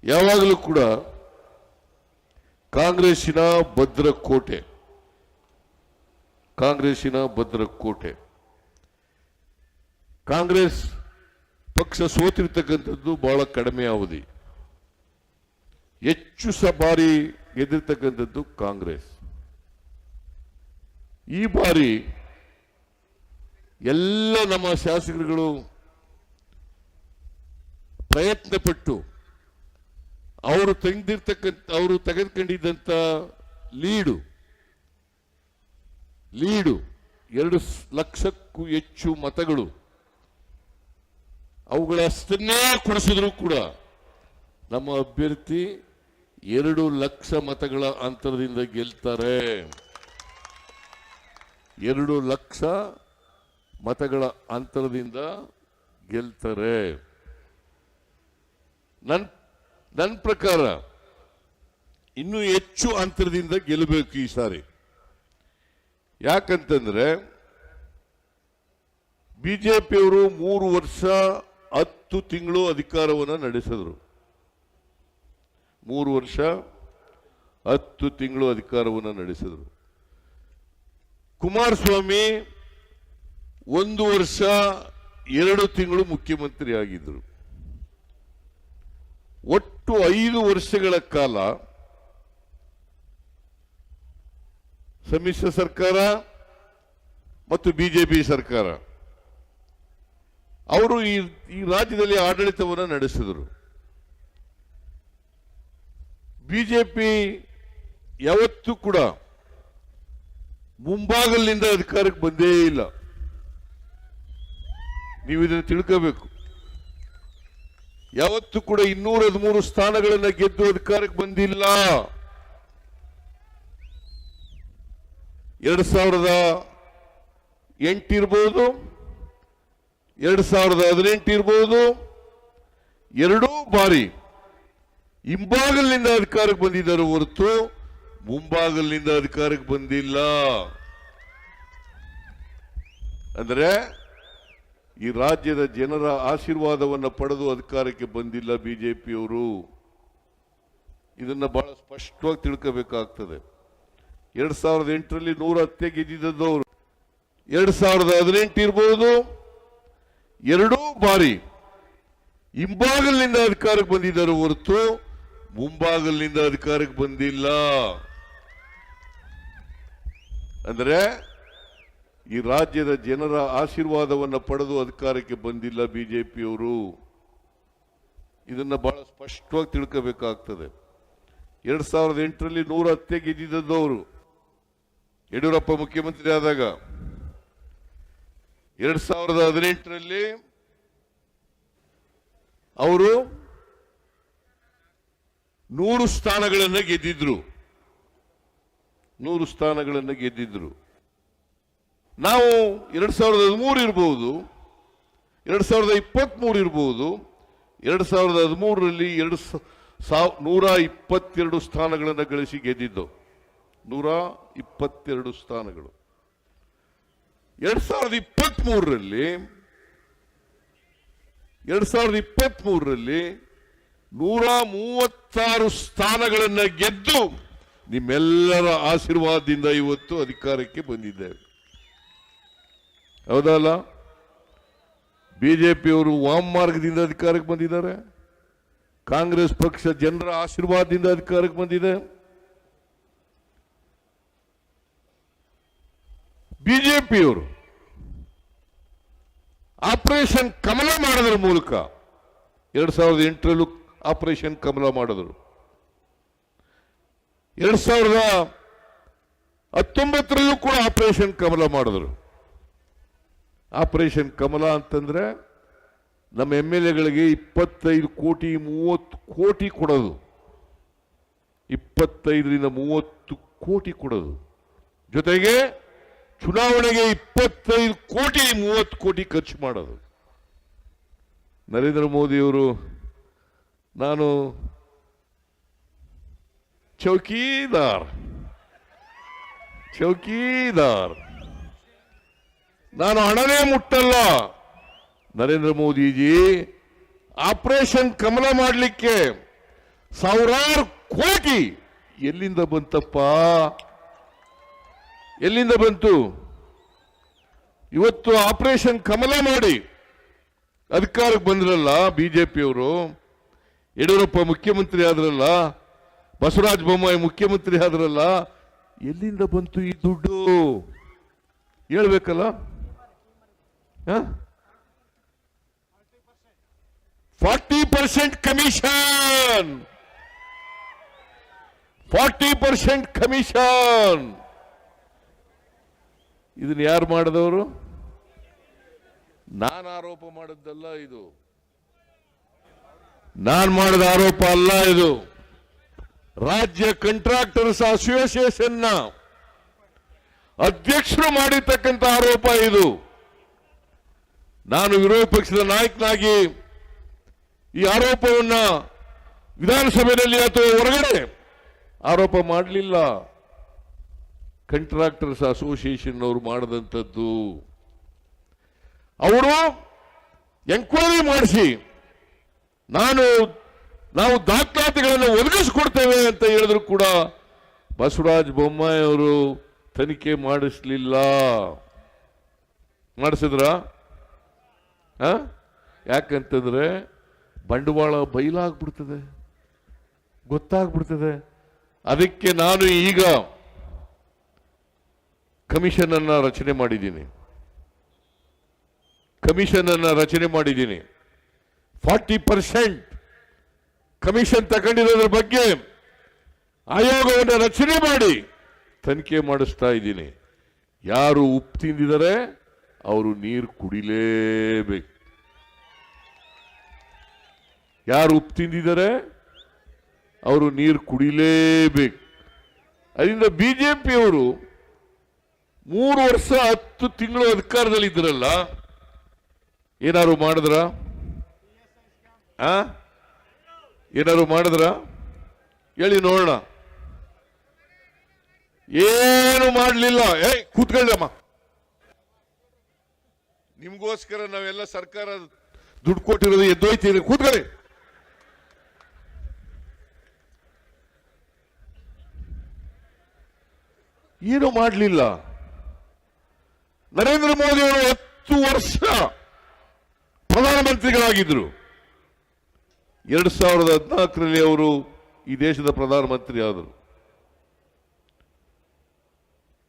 ಯಾವಾಗಲೂ ಕೂಡ ಕಾಂಗ್ರೆಸ್ಸಿನ ಭದ್ರಕೋಟೆ. ಕಾಂಗ್ರೆಸ್ ಪಕ್ಷ ಸೋತಿರ್ತಕ್ಕಂಥದ್ದು ಬಹಳ ಕಡಿಮೆ ಅವಧಿ. ಹೆಚ್ಚು ಬಾರಿ ಗೆದ್ದಿರ್ತಕ್ಕಂಥದ್ದು ಕಾಂಗ್ರೆಸ್. ಈ ಬಾರಿ ಎಲ್ಲ ನಮ್ಮ ಶಾಸಕರುಗಳು ಪ್ರಯತ್ನ ಪಟ್ಟು ಅವರು ತೆಗೆದುಕೊಂಡಿದ್ದಂತ ಲೀಡು 2 ಲಕ್ಷಕ್ಕೂ ಹೆಚ್ಚು ಮತಗಳು, ಅವುಗಳಷ್ಟನ್ನೇ ಕೊಡಿಸಿದ್ರು ಕೂಡ ನಮ್ಮ ಅಭ್ಯರ್ಥಿ 2 ಲಕ್ಷ ಮತಗಳ ಅಂತರದಿಂದ ಗೆಲ್ತಾರೆ. 2 ಲಕ್ಷ ಮತಗಳ ಅಂತರದಿಂದ ಗೆಲ್ತಾರೆ. ನನ್ನ ಪ್ರಕಾರ ಇನ್ನೂ ಹೆಚ್ಚು ಅಂತರದಿಂದ ಗೆಲ್ಲಬೇಕು ಈ ಸಾರಿ. ಯಾಕಂತಂದ್ರೆ ಬಿಜೆಪಿಯವರು 3 ವರ್ಷ 10 ತಿಂಗಳು ಅಧಿಕಾರವನ್ನು ನಡೆಸಿದ್ರು. 3 ವರ್ಷ 10 ತಿಂಗಳು ಅಧಿಕಾರವನ್ನು ನಡೆಸಿದ್ರು. ಕುಮಾರಸ್ವಾಮಿ 1 ವರ್ಷ 2 ತಿಂಗಳು ಮುಖ್ಯಮಂತ್ರಿ ಆಗಿದ್ರು. ಒಟ್ಟು 5 ವರ್ಷಗಳ ಕಾಲ ಸಮ್ಮಿಶ್ರ ಸರ್ಕಾರ ಮತ್ತು ಬಿಜೆಪಿ ಸರ್ಕಾರ ಅವರು ಈ ರಾಜ್ಯದಲ್ಲಿ ಆಡಳಿತವನ್ನು ನಡೆಸಿದರು. ಬಿಜೆಪಿ ಯಾವತ್ತೂ ಕೂಡ ಮುಂಭಾಗಲಿನಿಂದ ಅಧಿಕಾರಕ್ಕೆ ಬಂದೇ ಇಲ್ಲ. ನೀವು ಇದನ್ನು ತಿಳ್ಕೋಬೇಕು. ಯಾವತ್ತೂ ಕೂಡ 213 ಸ್ಥಾನಗಳನ್ನ ಗೆದ್ದು ಅಧಿಕಾರಕ್ಕೆ ಬಂದಿಲ್ಲ. 2008 ಇರ್ಬೋದು, 2018 ಇರ್ಬೋದು, ಎರಡೂ ಬಾರಿ ಹಿಂಬಾಗಲಿನಿಂದ ಅಧಿಕಾರಕ್ಕೆ ಬಂದಿದ್ದಾರೆ ಹೊರತು ಮುಂಬಾಗಲಿನಿಂದ ಅಧಿಕಾರಕ್ಕೆ ಬಂದಿಲ್ಲ. ಅಂದ್ರೆ ಈ ರಾಜ್ಯದ ಜನರ ಆಶೀರ್ವಾದವನ್ನು ಪಡೆದು ಅಧಿಕಾರಕ್ಕೆ ಬಂದಿಲ್ಲ ಬಿಜೆಪಿಯವರು. ಇದನ್ನ ಬಹಳ ಸ್ಪಷ್ಟವಾಗಿ ತಿಳ್ಕೋಬೇಕಾಗ್ತದೆ. 2008ರಲ್ಲಿ 110 ಗೆದ್ದಿದ್ದವರು 2018 ಇರ್ಬೋದು, ಎರಡೂ ಬಾರಿ ಹಿಂಬಾಗಲಿನಿಂದ ಅಧಿಕಾರಕ್ಕೆ ಬಂದಿದ್ದಾರೆ ಹೊರತು ಮುಂಬಾಗಲಿನಿಂದ ಅಧಿಕಾರಕ್ಕೆ ಬಂದಿಲ್ಲ. ಅಂದ್ರೆ ಈ ರಾಜ್ಯದ ಜನರ ಆಶೀರ್ವಾದವನ್ನು ಪಡೆದು ಅಧಿಕಾರಕ್ಕೆ ಬಂದಿಲ್ಲ ಬಿಜೆಪಿಯವರು. ಇದನ್ನ ಬಹಳ ಸ್ಪಷ್ಟವಾಗಿ ತಿಳ್ಕೋಬೇಕಾಗ್ತದೆ. 2008ರಲ್ಲಿ 110 ಗೆದ್ದಿದ್ದವರು ಯಡಿಯೂರಪ್ಪ ಮುಖ್ಯಮಂತ್ರಿ ಆದಾಗ, 2018ರಲ್ಲಿ ಅವರು 100 ಸ್ಥಾನಗಳನ್ನು ಗೆದ್ದಿದ್ರು. 100 ಸ್ಥಾನಗಳನ್ನು ಗೆದ್ದಿದ್ರು. ನಾವು 2013 ಇರಬಹುದು, 2023 ಇರಬಹುದು, 2013ರಲ್ಲಿ 122 ಸ್ಥಾನಗಳನ್ನು ಗಳಿಸಿ ಗೆದ್ದಿದ್ದು. 122 ಸ್ಥಾನಗಳು. 2023ರಲ್ಲಿ 136 ಸ್ಥಾನಗಳನ್ನು ಗೆದ್ದು ನಿಮ್ಮೆಲ್ಲರ ಆಶೀರ್ವಾದದಿಂದ ಇವತ್ತು ಅಧಿಕಾರಕ್ಕೆ ಬಂದಿದ್ದೇವೆ. ಹೌದಲ್ಲ? ಬಿಜೆಪಿಯವರು ವಾಮಮಾರ್ಗದಿಂದ ಅಧಿಕಾರಕ್ಕೆ ಬಂದಿದ್ದಾರೆ. ಕಾಂಗ್ರೆಸ್ ಪಕ್ಷ ಜನರ ಆಶೀರ್ವಾದದಿಂದ ಅಧಿಕಾರಕ್ಕೆ ಬಂದಿದೆ. ಬಿಜೆಪಿಯವರು ಆಪರೇಷನ್ ಕಮಲ ಮಾಡೋದ್ರ ಮೂಲಕ 2008ರಲ್ಲೂ ಆಪರೇಷನ್ ಕಮಲ ಮಾಡಿದ್ರು. 2019ರಲ್ಲೂ ಕೂಡ ಆಪರೇಷನ್ ಕಮಲ ಮಾಡಿದ್ರು. ಆಪರೇಷನ್ ಕಮಲ ಅಂತಂದ್ರೆ ನಮ್ಮ MLAಗಳಿಗೆ 25 ಕೋಟಿ 30 ಕೋಟಿ ಕೊಡೋದು. 25ರಿಂದ 30 ಕೋಟಿ ಕೊಡೋದು. ಜೊತೆಗೆ ಚುನಾವಣೆಗೆ 25 ಕೋಟಿ 30 ಕೋಟಿ ಖರ್ಚು ಮಾಡೋದು. ನರೇಂದ್ರ ಮೋದಿಯವರು ನಾನು ಚೌಕಿದಾರ್ ನಾನು ಹಣನೇ ಮುಟ್ಟಲ್ಲ. ನರೇಂದ್ರ ಮೋದಿಜಿ ಆಪರೇಷನ್ ಕಮಲ ಮಾಡಲಿಕ್ಕೆ ಸಾವಿರಾರು ಕೋಟಿ ಎಲ್ಲಿಂದ ಬಂತಪ್ಪ? ಎಲ್ಲಿಂದ ಬಂತು? ಇವತ್ತು ಆಪರೇಷನ್ ಕಮಲ ಮಾಡಿ ಅಧಿಕಾರಕ್ಕೆ ಬಂದ್ರಲ್ಲ ಬಿಜೆಪಿಯವರು. ಯಡಿಯೂರಪ್ಪ ಮುಖ್ಯಮಂತ್ರಿ ಆದ್ರಲ್ಲ, ಬಸವರಾಜ ಬೊಮ್ಮಾಯಿ ಮುಖ್ಯಮಂತ್ರಿ ಆದ್ರಲ್ಲ, ಎಲ್ಲಿಂದ ಬಂತು ಈ ದುಡ್ಡು? ಹೇಳ್ಬೇಕಲ್ಲ. 40% ಕಮಿಷನ್, 40% ಕಮಿಷನ್. ಇದನ್ನ ಯಾರು ಮಾಡಿದವರು? ನಾನು ಆರೋಪ ಮಾಡಿದ್ದಲ್ಲ ಇದು. ನಾನು ಮಾಡಿದ ಆರೋಪ ಅಲ್ಲ ಇದು. ರಾಜ್ಯ ಕಾಂಟ್ರಾಕ್ಟರ್ಸ್ ಅಸೋಸಿಯೇಷನ್ ನ ಅಧ್ಯಕ್ಷರು ಮಾಡಿರ್ತಕ್ಕಂಥ ಆರೋಪ ಇದು. ನಾನು ವಿರೋಧ ಪಕ್ಷದ ನಾಯಕನಾಗಿ ಈ ಆರೋಪವನ್ನ ವಿಧಾನಸಭೆಯಲ್ಲಿ ಅಥವಾ ಹೊರಗಡೆ ಆರೋಪ ಮಾಡಲಿಲ್ಲ. ಕಾಂಟ್ರಾಕ್ಟರ್ಸ್ ಅಸೋಸಿಯೇಷನ್ ಅವರು ಮಾಡಿದಂಥದ್ದು. ಅವರು ಎಂಕ್ವೈರಿ ಮಾಡಿಸಿ ನಾವು ದಾಖಲಾತಿಗಳನ್ನು ಒದಗಿಸಿಕೊಡ್ತೇವೆ ಅಂತ ಹೇಳಿದ್ರು ಕೂಡ ಬಸವರಾಜ ಬೊಮ್ಮಾಯಿ ಅವರು ತನಿಖೆ ಮಾಡಿಸಲಿಲ್ಲ. ಮಾಡಿಸಿದ್ರ? ಯಾಕಂತಂದ್ರೆ ಬಂಡವಾಳ ಬಯಲಾಗ್ಬಿಡ್ತದೆ, ಗೊತ್ತಾಗ್ಬಿಡ್ತದೆ. ಅದಕ್ಕೆ ನಾನು ಈಗ ಕಮಿಷನ್ ಅನ್ನ ರಚನೆ ಮಾಡಿದ್ದೀನಿ. 40% ಕಮಿಷನ್ ತಗೊಂಡಿರೋದ್ರ ಬಗ್ಗೆ ಆಯೋಗವನ್ನು ರಚನೆ ಮಾಡಿ ತನಿಖೆ ಮಾಡಿಸ್ತಾ ಇದ್ದೀನಿ. ಯಾರು ಉಪ್ಪು ತಿಂದಿದ್ದಾರೆ ಅವರು ನೀರು ಕುಡಿಲೇಬೇಕು. ಯಾರು ಉಪ್ಪು ತಿಂದಿದ್ದಾರೆ ಅವರು ನೀರು ಕುಡಿಲೇಬೇಕು. ಅದರಿಂದ ಬಿಜೆಪಿಯವರು 3 ವರ್ಷ 10 ತಿಂಗಳು ಅಧಿಕಾರದಲ್ಲಿ ಇದ್ರಲ್ಲ, ಏನಾರು ಮಾಡಿದ್ರ? ಏನಾರು ಮಾಡಿದ್ರ? ಹೇಳಿ ನೋಡೋಣ. ಏನು ಮಾಡಲಿಲ್ಲ. ಕೂತ್ಕೊಳ್ಳಮ್ಮ, ನಿಮ್ಗೋಸ್ಕರ ನಾವೆಲ್ಲ ಸರ್ಕಾರ ದುಡ್ಡು ಕೊಟ್ಟಿರೋದು ಎದ್ದೋಯ್ತೀರಿ, ಕೂತ್ಕೊಳ್ಳಿ. ಏನು ಮಾಡಲಿಲ್ಲ. ನರೇಂದ್ರ ಮೋದಿ ಅವರು 10 ವರ್ಷ ಪ್ರಧಾನಮಂತ್ರಿಗಳಾಗಿದ್ದರು. 2014ರಲ್ಲಿ ಅವರು ಈ ದೇಶದ ಪ್ರಧಾನಮಂತ್ರಿ ಆದರು.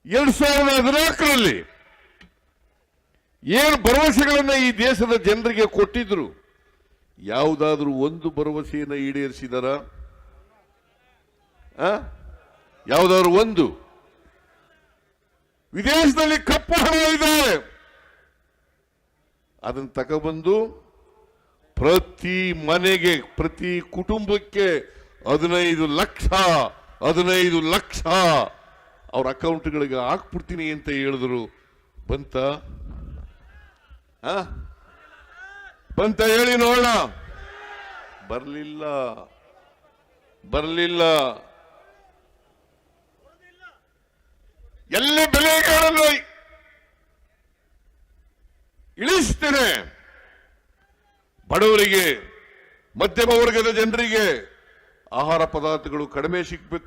2014ರಲ್ಲಿ ಏನು ಭರವಸೆಗಳನ್ನ ಈ ದೇಶದ ಜನರಿಗೆ ಕೊಟ್ಟಿದ್ರು, ಯಾವುದಾದ್ರೂ ಒಂದು ಭರವಸೆಯನ್ನು ಈಡೇರಿಸಿದಾರ? ಯಾವುದಾದ್ರೂ ಒಂದು? ವಿದೇಶದಲ್ಲಿ ಕಪ್ಪು ಹಣ ಇದೆ, ಅದನ್ನು ತಗೊಬಂದು ಪ್ರತಿ ಮನೆಗೆ, ಪ್ರತಿ ಕುಟುಂಬಕ್ಕೆ 15 ಲಕ್ಷ ಅವ್ರ ಅಕೌಂಟ್ಗಳಿಗೆ ಹಾಕ್ಬಿಡ್ತೀನಿ ಅಂತ ಹೇಳಿದ್ರು. ಬಂತ? ಹೇಳಿ ನೋಡೋಣ. ಬರಲಿಲ್ಲ. ಎಲ್ಲ ಬೆಲೆಗಳನ್ನು ಇಳಿಸ್ತೇನೆ. ಬಡವರಿಗೆ, ಮಧ್ಯಮ ವರ್ಗದ ಜನರಿಗೆ ಆಹಾರ ಪದಾರ್ಥಗಳು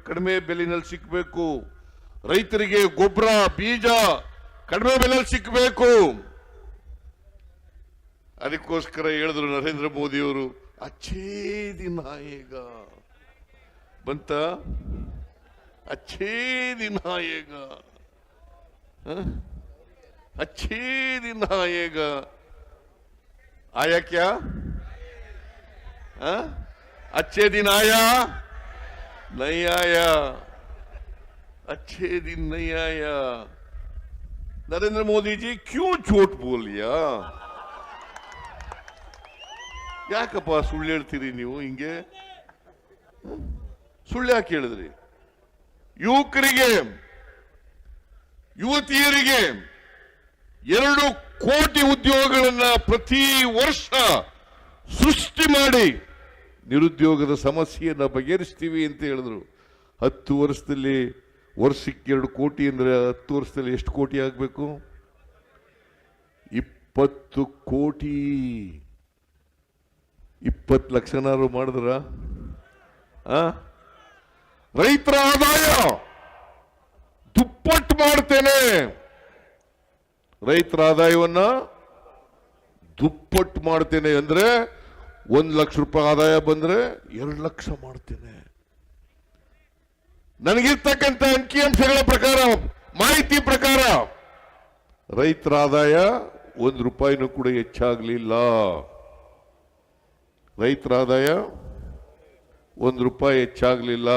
ಕಡಿಮೆ ಬೆಲೆಯಲ್ಲಿ ಸಿಕ್ಕಬೇಕು. ರೈತರಿಗೆ ಗೊಬ್ಬರ, ಬೀಜ ಕಡಿಮೆ ಬೆಲೆಯಲ್ಲಿ ಸಿಕ್ಕಬೇಕು. ಅದಕ್ಕೋಸ್ಕರ ಹೇಳಿದ್ರು ನರೇಂದ್ರ ಮೋದಿಯವರು, ಅಚ್ಚೇ ದಿನ ಈಗ ಬಂತ, ಅಚ್ಚೇ ದಿನ ಈಗ, अच्छे दिन आएगा. आया क्या? अच्छे दिन आया? नहीं आया. अच्छे दिन नहीं आया. नरेंद्र मोदी जी क्यों झूठ बोल लिया? ಯಾಕಪ್ಪ ಸುಳ್ಳು ಹೇಳ್ತೀರಿ ನೀವು? ಹಿಂಗೆ ಸುಳ್ಳು ಯಾಕೆ ಹೇಳಿದ್ರಿ? ಯುವಕರಿಗೆ, ಯುವತಿಯರಿಗೆ 2 ಕೋಟಿ ಉದ್ಯೋಗಗಳನ್ನ ಪ್ರತಿ ವರ್ಷ ಸೃಷ್ಟಿ ಮಾಡಿ ನಿರುದ್ಯೋಗದ ಸಮಸ್ಯೆಯನ್ನ ಬಗೆಹರಿಸ್ತೀವಿ ಅಂತ ಹೇಳಿದ್ರು. 10 ವರ್ಷದಲ್ಲಿ ವರ್ಷಕ್ಕೆ 2 ಕೋಟಿ ಅಂದ್ರೆ 10 ವರ್ಷದಲ್ಲಿ ಎಷ್ಟು ಕೋಟಿ ಆಗಬೇಕು? 20 ಕೋಟಿ. 20 ಲಕ್ಷನಾರು ಮಾಡಿದ್ರ? ರೈತರ ಆದಾಯ ದುಪ್ಪಟ್ಟು ಮಾಡ್ತೇನೆ. ರೈತರ ಆದಾಯವನ್ನ ದುಪ್ಪಟ್ಟು ಮಾಡ್ತೇನೆ ಅಂದ್ರೆ 1 ಲಕ್ಷ ರೂಪಾಯಿ ಆದಾಯ ಬಂದ್ರೆ 2 ಲಕ್ಷ ಮಾಡ್ತೇನೆ. ನನಗಿರ್ತಕ್ಕಂಥ ಅಂಕಿಅಂಶಗಳ ಪ್ರಕಾರ, ಮಾಹಿತಿ ಪ್ರಕಾರ ರೈತರ ಆದಾಯ 1 ರೂಪಾಯಿನೂ ಕೂಡ ಹೆಚ್ಚಾಗಲಿಲ್ಲ. ರೈತರ ಆದಾಯ 1 ರೂಪಾಯಿ ಹೆಚ್ಚಾಗಲಿಲ್ಲ.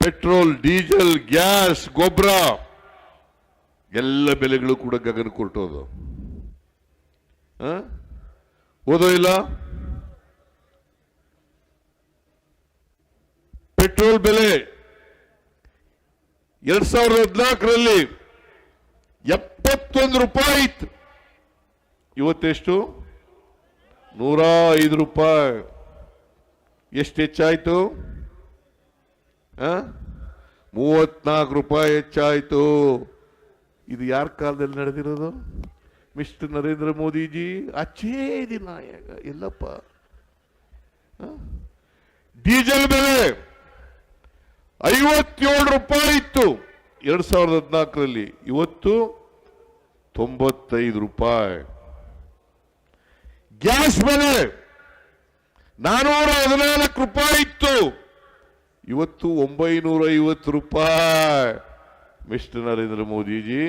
ಪೆಟ್ರೋಲ್, ಡೀಸೆಲ್, ಗ್ಯಾಸ್, ಗೊಬ್ಬರ ಎಲ್ಲ ಬೆಲೆಗಳು ಕೂಡ ಗಗನ ಕೊಟ್ಟೋದು. ಓದೋ ಇಲ್ಲ? ಪೆಟ್ರೋಲ್ ಬೆಲೆ 2014ರಲ್ಲಿ 71 ರೂಪಾಯಿ ಇತ್ತು. ಇವತ್ತೆಷ್ಟು? 105 ರೂಪಾಯಿ. ಎಷ್ಟು ಹೆಚ್ಚಾಯ್ತು? 34 ರೂಪಾಯಿ ಹೆಚ್ಚಾಯ್ತು. ಇದು ಯಾರ ಕಾಲದಲ್ಲಿ ನಡೆದಿರೋದು? ಮಿಸ್ಟರ್ ನರೇಂದ್ರ ಮೋದಿಜಿ ಅಚ್ಚೇ ದಿನ ಎಲ್ಲಪ್ಪ. ಡೀಸೆಲ್ ಬೆಲೆ 57 ರೂಪಾಯಿ ಇತ್ತು 2014ರಲ್ಲಿ, ಇವತ್ತು 95 ರೂಪಾಯಿ. ಗ್ಯಾಸ್ ಬೆಲೆ 414 ರೂಪಾಯಿ ಇತ್ತು, ಇವತ್ತು 950 ರೂಪಾಯಿ. ಮಿಸ್ಟರ್ ನರೇಂದ್ರ ಮೋದಿಜಿ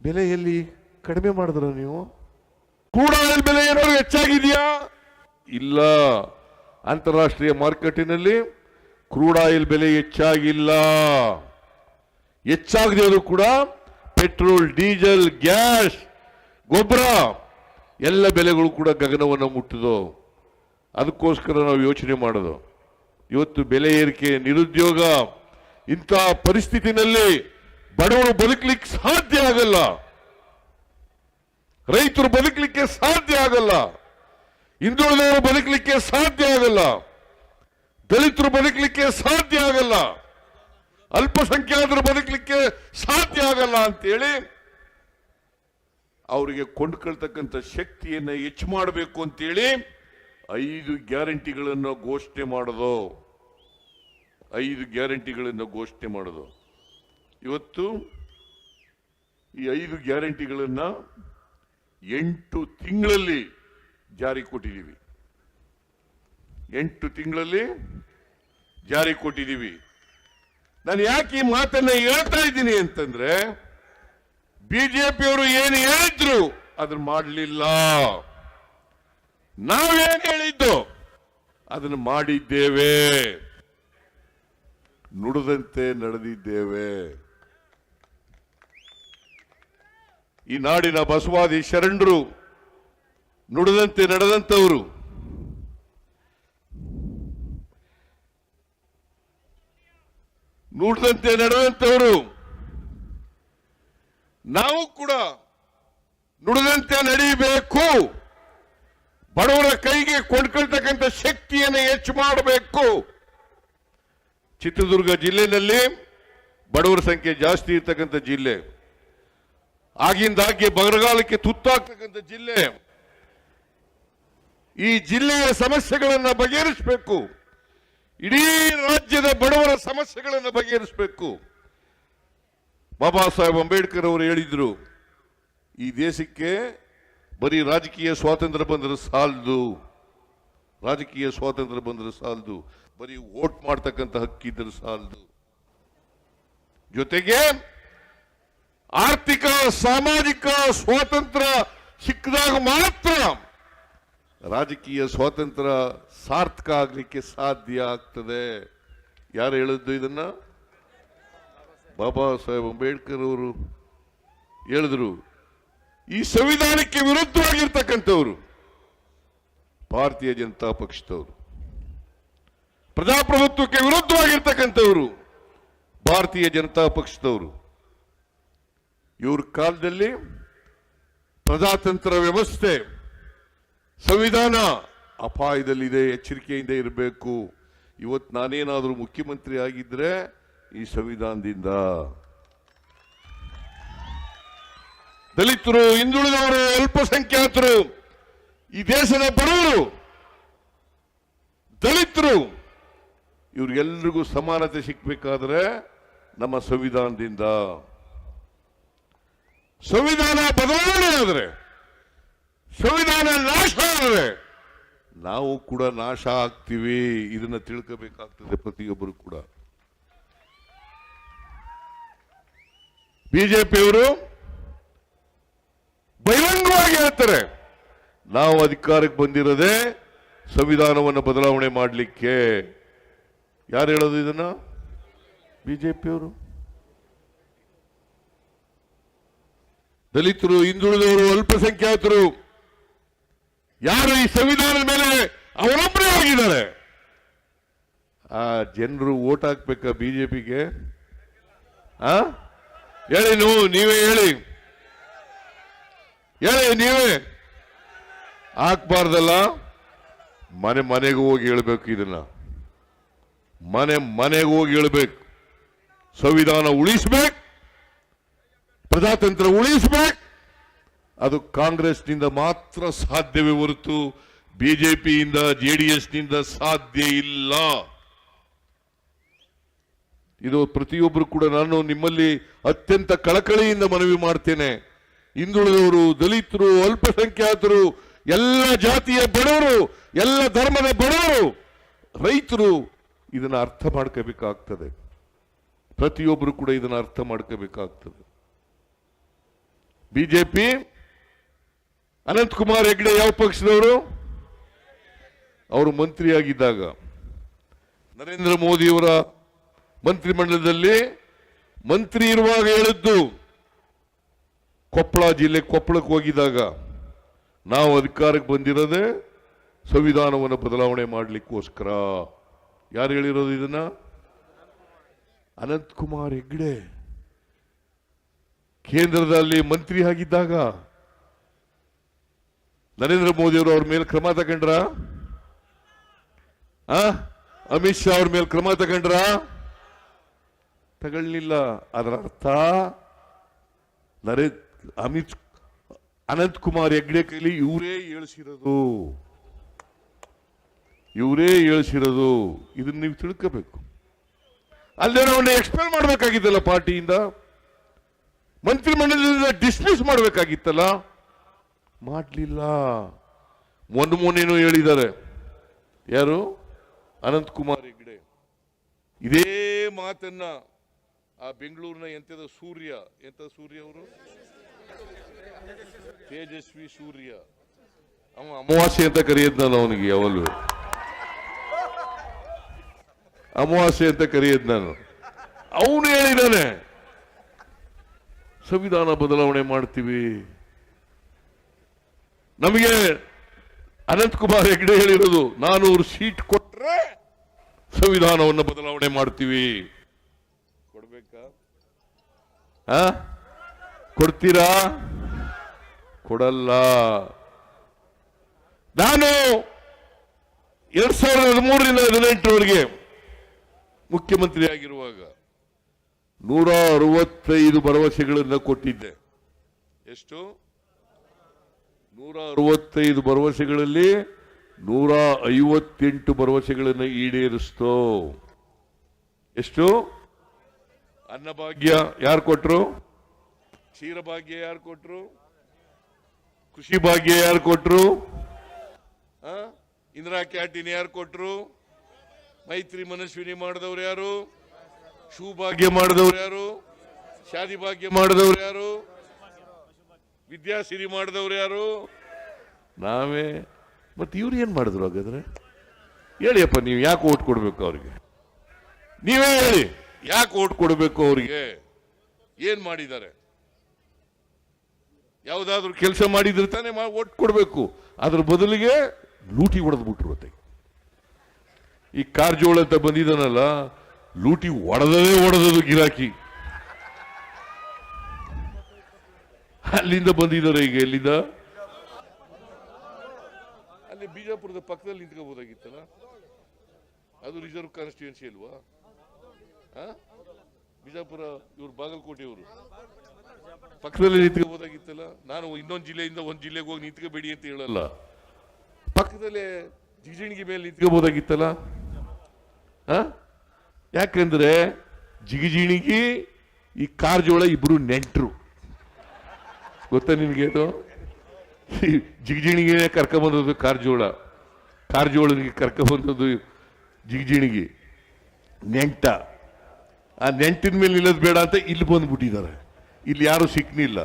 ಬೆಲೆಯಲ್ಲಿ ಕಡಿಮೆ ಮಾಡಿದ್ರ ನೀವು? ಕ್ರೂಡ್ ಆಯಿಲ್ ಬೆಲೆ ಏನಾದ್ರು ಹೆಚ್ಚಾಗಿದೆಯಾ? ಇಲ್ಲ. ಅಂತಾರಾಷ್ಟ್ರೀಯ ಮಾರುಕಟ್ಟೆನಲ್ಲಿ ಕ್ರೂಡ್ ಆಯಿಲ್ ಬೆಲೆ ಹೆಚ್ಚಾಗಿಲ್ಲ. ಹೆಚ್ಚಾಗದೆ ಕೂಡ ಪೆಟ್ರೋಲ್, ಡೀಸೆಲ್, ಗ್ಯಾಸ್, ಗೊಬ್ಬರ ಎಲ್ಲ ಬೆಲೆಗಳು ಕೂಡ ಗಗನವನ್ನು ಮುಟ್ಟಿದೋ. ಅದಕ್ಕೋಸ್ಕರ ನಾವು ಯೋಚನೆ ಮಾಡೋದು. ಇವತ್ತು ಬೆಲೆ ಏರಿಕೆ, ನಿರುದ್ಯೋಗ, ಇಂಥ ಪರಿಸ್ಥಿತಿನಲ್ಲಿ ಬಡವರು ಬದುಕಲಿಕ್ಕೆ ಸಾಧ್ಯ ಆಗಲ್ಲ, ರೈತರು ಬದುಕಲಿಕ್ಕೆ ಸಾಧ್ಯ ಆಗಲ್ಲ, ಹಿಂದುಳಿದವರು ಬದುಕಲಿಕ್ಕೆ ಸಾಧ್ಯ ಆಗಲ್ಲ, ದಲಿತರು ಬದುಕಲಿಕ್ಕೆ ಸಾಧ್ಯ ಆಗಲ್ಲ, ಅಲ್ಪಸಂಖ್ಯಾತರು ಬದುಕಲಿಕ್ಕೆ ಸಾಧ್ಯ ಆಗಲ್ಲ ಅಂತೇಳಿ ಅವರಿಗೆ ಕೊಂಡ್ಕೊಳ್ತಕ್ಕಂಥ ಶಕ್ತಿಯನ್ನು ಹೆಚ್ಚು ಮಾಡಬೇಕು ಅಂತೇಳಿ 5 ಗ್ಯಾರಂಟಿಗಳನ್ನು ಘೋಷಣೆ ಮಾಡೋದು. 5 ಗ್ಯಾರಂಟಿಗಳನ್ನು ಘೋಷಣೆ ಮಾಡೋದು. ಇವತ್ತು ಈ 5 ಗ್ಯಾರಂಟಿಗಳನ್ನು 8 ತಿಂಗಳಲ್ಲಿ ಜಾರಿ ಕೊಟ್ಟಿದ್ದೀವಿ. 8 ತಿಂಗಳಲ್ಲಿ ಜಾರಿ ಕೊಟ್ಟಿದ್ದೀವಿ. ನಾನು ಯಾಕೆ ಈ ಮಾತನ್ನ ಹೇಳ್ತಾ ಇದ್ದೀನಿ ಅಂತಂದ್ರೆ, ಬಿಜೆಪಿಯವರು ಏನು ಹೇಳಿದ್ರು ಅದನ್ನ ಮಾಡಲಿಲ್ಲ. ನಾವೇನು ಹೇಳಿದ್ದು ಅದನ್ನು ಮಾಡಿದ್ದೇವೆ, ನುಡಿದಂತೆ ನಡೆದಿದ್ದೇವೆ. ಈ ನಾಡಿನ ಬಸವಾದಿ ಶರಣರು ನುಡಿದಂತೆ ನಡೆದಂತವರು. ನುಡಿದಂತೆ ನಡೆದಂತವರು. ನಾವು ಕೂಡ ನುಡಿದಂತೆ ನಡೆಯಬೇಕು. ಬಡವರ ಕೈಗೆ ಕೊಂಡ್ಕೊಳ್ತಕ್ಕಂಥ ಶಕ್ತಿಯನ್ನು ಹೆಚ್ಚು ಮಾಡಬೇಕು. ಚಿತ್ರದುರ್ಗ ಜಿಲ್ಲೆಯಲ್ಲಿ ಬಡವರ ಸಂಖ್ಯೆ ಜಾಸ್ತಿ ಇರ್ತಕ್ಕಂಥ ಜಿಲ್ಲೆ, ಆಗಿಂದಾಗ್ಗೆ ಬರಗಾಲಕ್ಕೆ ತುತ್ತಾಗ್ತಕ್ಕಂಥ ಜಿಲ್ಲೆ. ಈ ಜಿಲ್ಲೆಯ ಸಮಸ್ಯೆಗಳನ್ನು ಬಗೆಹರಿಸಬೇಕು. ಇಡೀ ರಾಜ್ಯದ ಬಡವರ ಸಮಸ್ಯೆಗಳನ್ನು ಬಗೆಹರಿಸಬೇಕು. ಬಾಬಾ ಸಾಹೇಬ್ ಅಂಬೇಡ್ಕರ್ ಅವರು ಹೇಳಿದ್ರು, ಈ ದೇಶಕ್ಕೆ ಬರೀ ರಾಜಕೀಯ ಸ್ವಾತಂತ್ರ್ಯ ಬಂದರೆ ಸಾಲದು, ರಾಜಕೀಯ ಸ್ವಾತಂತ್ರ್ಯ ಬಂದರೆ ಸಾಲದು, ಬರೀ ವೋಟ್ ಮಾಡ್ತಕ್ಕಂಥ ಹಕ್ಕಿದ್ರೆ ಸಾಲದು, ಜೊತೆಗೆ ಆರ್ಥಿಕ ಸಾಮಾಜಿಕ ಸ್ವಾತಂತ್ರ್ಯ ಸಿಕ್ಕಿದಾಗ ಮಾತ್ರ ರಾಜಕೀಯ ಸ್ವಾತಂತ್ರ್ಯ ಸಾರ್ಥಕ ಆಗಲಿಕ್ಕೆ ಸಾಧ್ಯ ಆಗ್ತದೆ. ಯಾರು ಹೇಳಿದ್ದು ಇದನ್ನ? ಬಾಬಾ ಸಾಹೇಬ್ ಅಂಬೇಡ್ಕರ್ ಅವರು ಹೇಳಿದ್ರು. ಈ ಸಂವಿಧಾನಕ್ಕೆ ವಿರುದ್ಧವಾಗಿರ್ತಕ್ಕಂಥವ್ರು ಭಾರತೀಯ ಜನತಾ ಪಕ್ಷದವರು, ಪ್ರಜಾಪ್ರಭುತ್ವಕ್ಕೆ ವಿರುದ್ಧವಾಗಿರ್ತಕ್ಕಂಥವ್ರು ಭಾರತೀಯ ಜನತಾ ಪಕ್ಷದವರು. ಇವ್ರ ಕಾಲದಲ್ಲಿ ಪ್ರಜಾತಂತ್ರ ವ್ಯವಸ್ಥೆ, ಸಂವಿಧಾನ ಅಪಾಯದಲ್ಲಿದೆ, ಎಚ್ಚರಿಕೆಯಿಂದ ಇರಬೇಕು. ಇವತ್ತು ನಾನೇನಾದರೂ ಮುಖ್ಯಮಂತ್ರಿ ಆಗಿದ್ರೆ ಈ ಸಂವಿಧಾನದಿಂದ ದಲಿತರು, ಹಿಂದುಳಿದವರು, ಅಲ್ಪಸಂಖ್ಯಾತರು, ಈ ದೇಶದ ಬಡವರು, ದಲಿತರು, ಇವ್ರಿಗೆಲ್ರಿಗೂ ಸಮಾನತೆ ಸಿಕ್ಬೇಕಾದ್ರೆ ನಮ್ಮ ಸಂವಿಧಾನದಿಂದ. ಸಂವಿಧಾನ ಬದಲಾವಣೆ ಆದರೆ, ಸಂವಿಧಾನ ನಾಶ ಆದರೆ ನಾವು ಕೂಡ ನಾಶ ಆಗ್ತೀವಿ. ಇದನ್ನ ತಿಳ್ಕೋಬೇಕಾಗ್ತದೆ ಪ್ರತಿಯೊಬ್ಬರು ಕೂಡ. ಬಿಜೆಪಿಯವರು ಬಹಿರಂಗವಾಗಿ ಹೇಳ್ತಾರೆ, ನಾವು ಅಧಿಕಾರಕ್ಕೆ ಬಂದಿರೋದೇ ಸಂವಿಧಾನವನ್ನು ಬದಲಾವಣೆ ಮಾಡಲಿಕ್ಕೆ. ಯಾರು ಹೇಳೋದು ಇದನ್ನ? ಬಿಜೆಪಿಯವರು. ದಲಿತರು, ಹಿಂದುಳಿದವರು, ಅಲ್ಪಸಂಖ್ಯಾತರು ಯಾರು ಈ ಸಂವಿಧಾನದ ಮೇಲೆ ಅವಲಂಬನೆ ಆಗಿದ್ದಾರೆ, ಆ ಜನರು ವೋಟ್ ಹಾಕ್ಬೇಕಾ ಬಿಜೆಪಿಗೆ? ಹೇಳಿ, ನೀವೇ ಹೇಳಿ, ನೀವೇ ಹಾಕ್ಬಾರ್ದಲ್ಲ. ಮನೆಗೆ ಹೋಗಿ ಹೇಳ್ಬೇಕು, ಇದನ್ನ ಮನೆಗೆ ಹೋಗಿ ಹೇಳ್ಬೇಕು. ಸಂವಿಧಾನ ಉಳಿಸ್ಬೇಕು, ಪ್ರಜಾತಂತ್ರ ಉಳಿಸಬೇಕು. ಅದು ಕಾಂಗ್ರೆಸ್ನಿಂದ ಮಾತ್ರ ಸಾಧ್ಯವೇ ಹೊರತು ಬಿಜೆಪಿಯಿಂದ, ಜೆಡಿಎಸ್ನಿಂದ ಸಾಧ್ಯ ಇಲ್ಲ. ಇದು ಪ್ರತಿಯೊಬ್ಬರು ಕೂಡ ನಾನು ನಿಮ್ಮಲ್ಲಿ ಅತ್ಯಂತ ಕಳಕಳಿಯಿಂದ ಮನವಿ ಮಾಡ್ತೇನೆ. ಹಿಂದುಳಿದವರು, ದಲಿತರು, ಅಲ್ಪಸಂಖ್ಯಾತರು, ಎಲ್ಲ ಜಾತಿಯ ಬಡವರು, ಎಲ್ಲ ಧರ್ಮದ ಬಡವರು, ರೈತರು ಇದನ್ನ ಅರ್ಥ ಮಾಡ್ಕೋಬೇಕಾಗ್ತದೆ. ಪ್ರತಿಯೊಬ್ಬರು ಕೂಡ ಇದನ್ನ ಅರ್ಥ ಮಾಡ್ಕೋಬೇಕಾಗ್ತದೆ. ಬಿಜೆಪಿ, ಅನಂತಕುಮಾರ್ ಹೆಗಡೆ ಯಾವ ಪಕ್ಷದವರು? ಅವರು ಮಂತ್ರಿಯಾಗಿದ್ದಾಗ ನರೇಂದ್ರ ಮೋದಿಯವರ ಮಂತ್ರಿಮಂಡಲದಲ್ಲಿ ಮಂತ್ರಿ ಇರುವಾಗ ಹೇಳಿದ್ದು, ಕೊಪ್ಪಳ ಜಿಲ್ಲೆ ಕೊಪ್ಪಳಕ್ಕೆ ಹೋಗಿದಾಗ ನಾವು ಅಧಿಕಾರಕ್ಕೆ ಬಂದಿರೋದೇ ಸಂವಿಧಾನವನ್ನು ಬದಲಾವಣೆ ಮಾಡಲಿಕ್ಕೋಸ್ಕರ. ಯಾರು ಹೇಳಿರೋದು ಇದನ್ನ? ಅನಂತಕುಮಾರ್ ಹೆಗ್ಡೆ ಕೇಂದ್ರದಲ್ಲಿ ಮಂತ್ರಿ ಆಗಿದ್ದಾಗ ನರೇಂದ್ರ ಮೋದಿ ಅವರು ಅವ್ರ ಮೇಲೆ ಕ್ರಮ ತಗೊಂಡ್ರ? ಅಮಿತ್ ಶಾ ಅವ್ರ ಮೇಲೆ ಕ್ರಮ ತಗೊಂಡ್ರ? ತಗೊಳ್ಳಿಲ್ಲ. ಅದರ ಅರ್ಥ ಅನಂತಕುಮಾರ್ ಹೆಗ್ಡೆ ಕೈಲಿ ಇವರೇ ಏಳಿಸಿರೋದು. ಇದನ್ನ ನೀವು ತಿಳ್ಕೋಬೇಕು. ಅಲ್ಲೇ ನಾವು ಎಕ್ಸ್ಪೆಲ್ ಮಾಡಬೇಕಾಗಿತ್ತಲ್ಲ, ಪಾರ್ಟಿಯಿಂದ ಮಂತ್ರಿಮಂಡಲದಿಂದ ಡಿಸ್ಮಿಸ್ ಮಾಡಬೇಕಾಗಿತ್ತಲ್ಲ, ಮಾಡಲಿಲ್ಲ. ಮೊನ್ನೇನು ಹೇಳಿದ್ದಾರೆ. ಯಾರು? ಅನಂತಕುಮಾರ್ ಹೆಗ್ಡೆ ಇದೇ ಮಾತನ್ನ ಆ ಬೆಂಗಳೂರಿನ ಎಂತ ಸೂರ್ಯ ಅವರು ತೇಜಸ್ವಿ ಸೂರ್ಯ, ಅಮಾವಾಸ್ಯೆ ಅಂತ ಕರೆಯೋದು ನಾನು ಅವನಿಗೆ, ಯಾವಲ್ಲೂ ಅಮಾವಾಸ್ಯೆ ಅಂತ ಕರೆಯೋದು ನಾನು. ಅವನು ಹೇಳಿದ್ದಾನೆ ಸಂವಿಧಾನ ಬದಲಾವಣೆ ಮಾಡ್ತೀವಿ. ನಮಗೆ ಅನಂತಕುಮಾರ್ ಹೆಗ್ಡೆ ಹೇಳಿರೋದು 400 ಸೀಟ್ ಕೊಟ್ರೆ ಸಂವಿಧಾನವನ್ನು ಬದಲಾವಣೆ ಮಾಡ್ತೀವಿ. ಕೊಡ್ಬೇಕಾ? ಕೊಡ್ತೀರಾ? ಕೊಡಲ್ಲ. ನಾನು 2013ರಿಂದ 2018ರವರೆಗೆ ಮುಖ್ಯಮಂತ್ರಿ ಆಗಿರುವಾಗ 165 ಭರವಸೆಗಳನ್ನು ಕೊಟ್ಟಿದ್ದೆ. ಎಷ್ಟು? 165 ಭರವಸೆಗಳಲ್ಲಿ 158 ಭರವಸೆಗಳನ್ನು ಈಡೇರಿಸ್ತೋ. ಎಷ್ಟು? ಅನ್ನಭಾಗ್ಯ ಯಾರು ಕೊಟ್ರು? ಕ್ಷೀರಭಾಗ್ಯ ಯಾರು ಕೊಟ್ರು? ಕೃಷಿ ಭಾಗ್ಯ ಯಾರು ಕೊಟ್ರು? ಇಂದಿರಾ ಕ್ಯಾಂಟೀನ್ ಯಾರು ಕೊಟ್ರು? ಮೈತ್ರಿ ಮನಸ್ವಿನಿ ಮಾಡಿದವ್ರು ಯಾರು? ಭಾಗ್ಯ ಮಾಡಿದವ್ರು ಯಾರು? ಶಾದಿ ಭಾಗ್ಯ ಮಾಡಿದವ್ರು ಯಾರು? ವಿದ್ಯಾಸಿರಿ ಮಾಡಿದವ್ರು ಯಾರು? ನಾವೇ. ಮತ್ತೆ ಇವ್ರು ಏನ್ ಮಾಡಿದ್ರು ಹಾಗಾದ್ರೆ? ಹೇಳಿಯಪ್ಪ, ನೀವು ಯಾಕೆ ಓಟ್ ಕೊಡ್ಬೇಕು ಅವ್ರಿಗೆ? ನೀವೇ ಹೇಳಿ, ಯಾಕೆ ಓಟ್ ಕೊಡಬೇಕು ಅವ್ರಿಗೆ? ಏನ್ ಮಾಡಿದ್ದಾರೆ? ಯಾವುದಾದ್ರೂ ಕೆಲಸ ಮಾಡಿದ್ರೆ ತಾನೇ ಓಟ್ ಕೊಡಬೇಕು. ಅದ್ರ ಬದಲಿಗೆ ಲೂಟಿ ಹೊಡೆದು ಬಿಟ್ರು. ಈ ಕಾರಜೋಳ ಅಂತ ಬಂದಿದ್ದಾನಲ್ಲ, ಲೂಟಿ ಹೊಡೆದದು ಗಿರಾಕಿ. ಅಲ್ಲಿಂದ ಬಂದಿದ್ದಾರೆ. ಈಗ ಎಲ್ಲಿಂದ? ಅಲ್ಲಿ ಬಿಜಾಪುರದ ಪಕ್ಕದಲ್ಲಿ ನಿಂತ್ಕೋಬಹುದಾಗಿತ್ತಲ್ಲ, ಅದು ರಿಸರ್ವ್ ಕಾನ್ಸ್ಟಿಟ್ಯೂನ್ಸಿ ಅಲ್ವಾ? ಬಿಜಾಪುರ ಇವ್ರು ಬಾಗಲಕೋಟೆಯವರು, ಪಕ್ಕದಲ್ಲಿ ನಿಂತ್ಕೋಬಹುದಾಗಿತ್ತಲ್ಲ. ನಾನು ಇನ್ನೊಂದು ಜಿಲ್ಲೆಯಿಂದ ಒಂದು ಜಿಲ್ಲೆಗೆ ಹೋಗಿ ನಿಂತ್ಕೋಬೇಡಿ ಅಂತ ಹೇಳಲ್ಲ, ಪಕ್ಕದಲ್ಲೇ ಜಿಗಜಿಣಿಗೆ ಮೇಲೆ ನಿಂತ್ಕೋಬಹುದಾಗಿತ್ತಲ್ಲ. ಯಾಕಂದ್ರೆ ಜಿಗಜಿಣಿಗಿ ಈ ಕಾರಜೋಳ ಇಬ್ರು ನೆಂಟ್ರು. ಗೊತ್ತಾ ನಿನ್ಗೆ? ಅದು ಜಿಗಜಿಣಿಗೆ ಕರ್ಕೊಂಬಂದದ್ದು ಕಾರಜೋಳನಿಗೆ ಕರ್ಕೊಂಬಂದದ್ದು ಜಿಗಜಿಣಿಗಿ ನೆಂಟ. ಆ ನೆಂಟಿನ ಮೇಲೆ ನಿಲ್ಲೋದು ಬೇಡ ಅಂತ ಇಲ್ಲಿ ಬಂದ್ಬಿಟ್ಟಿದ್ದಾರೆ. ಇಲ್ಲಿ ಯಾರು ಸಿಕ್ನಿಲ್ಲ.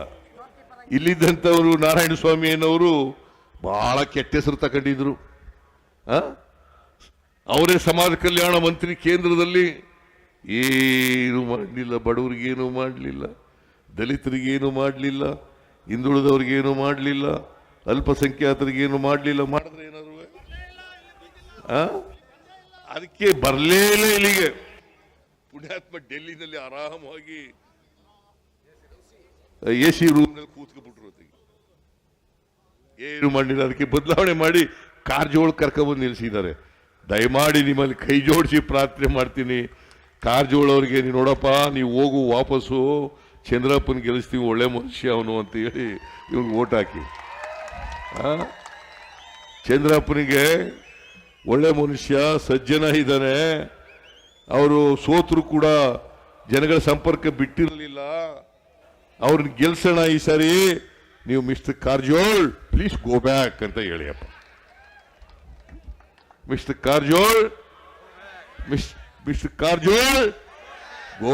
ಇಲ್ಲಿದ್ದಂಥವರು ನಾರಾಯಣ ಸ್ವಾಮಿ ಅನ್ನೋರು ಬಹಳ ಕೆಟ್ಟ ಹೆಸರು ತಗೊಂಡಿದ್ರು. ಅವರೇ ಸಮಾಜ ಕಲ್ಯಾಣ ಮಂತ್ರಿ ಕೇಂದ್ರದಲ್ಲಿ. ಏನು ಮಾಡಲಿಲ್ಲ, ಬಡವರಿಗೇನು ಮಾಡಲಿಲ್ಲ, ದಲಿತರಿಗೇನು ಮಾಡಲಿಲ್ಲ, ಹಿಂದುಳಿದವ್ರಿಗೇನು ಮಾಡಲಿಲ್ಲ, ಅಲ್ಪಸಂಖ್ಯಾತರಿಗೇನು ಮಾಡಲಿಲ್ಲ. ಮಾಡಿದ್ರೆ ಏನಾದ್ರು ಅದಕ್ಕೆ ಬರಲೇ ಇಲ್ಲ ಇಲ್ಲಿಗೆ. ಪುಣ್ಯಾತ್ಮ ಡೆಲ್ಲಿನಲ್ಲಿ ಆರಾಮಾಗಿ AC ರೂಮ್ನಲ್ಲಿ ಕೂತ್ಕೊಂಡ್ಬಿಟ್ರು. ಏನು ಮಾಡಲಿಲ್ಲ. ಅದಕ್ಕೆ ಬದಲಾವಣೆ ಮಾಡಿ ಕಾರಜೋಳ ಕರ್ಕೊಂಡ್ಬಂದು ನಿಲ್ಲಿಸಿದ್ದಾರೆ. ದಯಮಾಡಿ ನಿಮ್ಮಲ್ಲಿ ಕೈ ಜೋಡಿಸಿ ಪ್ರಾರ್ಥನೆ ಮಾಡ್ತೀನಿ. ಕಾರಜೋಳ ಅವ್ರಿಗೆ, ನೀವು ನೋಡಪ್ಪ, ನೀವು ಹೋಗು ವಾಪಸ್ಸು, ಚಂದ್ರಪ್ಪನ ಗೆಲ್ಲಿಸ್ತೀವಿ, ಒಳ್ಳೆ ಮನುಷ್ಯ ಅವನು ಅಂತ ಹೇಳಿ ಇವ್ರಿಗೆ ಓಟ್ ಹಾಕಿ. ಚಂದ್ರಪ್ಪನಿಗೆ ಒಳ್ಳೆ ಮನುಷ್ಯ, ಸಜ್ಜನ ಇದ್ದಾನೆ. ಅವರು ಸೋತರು ಕೂಡ ಜನಗಳ ಸಂಪರ್ಕ ಬಿಟ್ಟಿರಲಿಲ್ಲ. ಅವ್ರನ್ನ ಗೆಲ್ಸೋಣ ಈ ಸಾರಿ. ನೀವು mister Karjol please go back ಅಂತ ಹೇಳಿಯಪ್ಪ. Mister Karjol go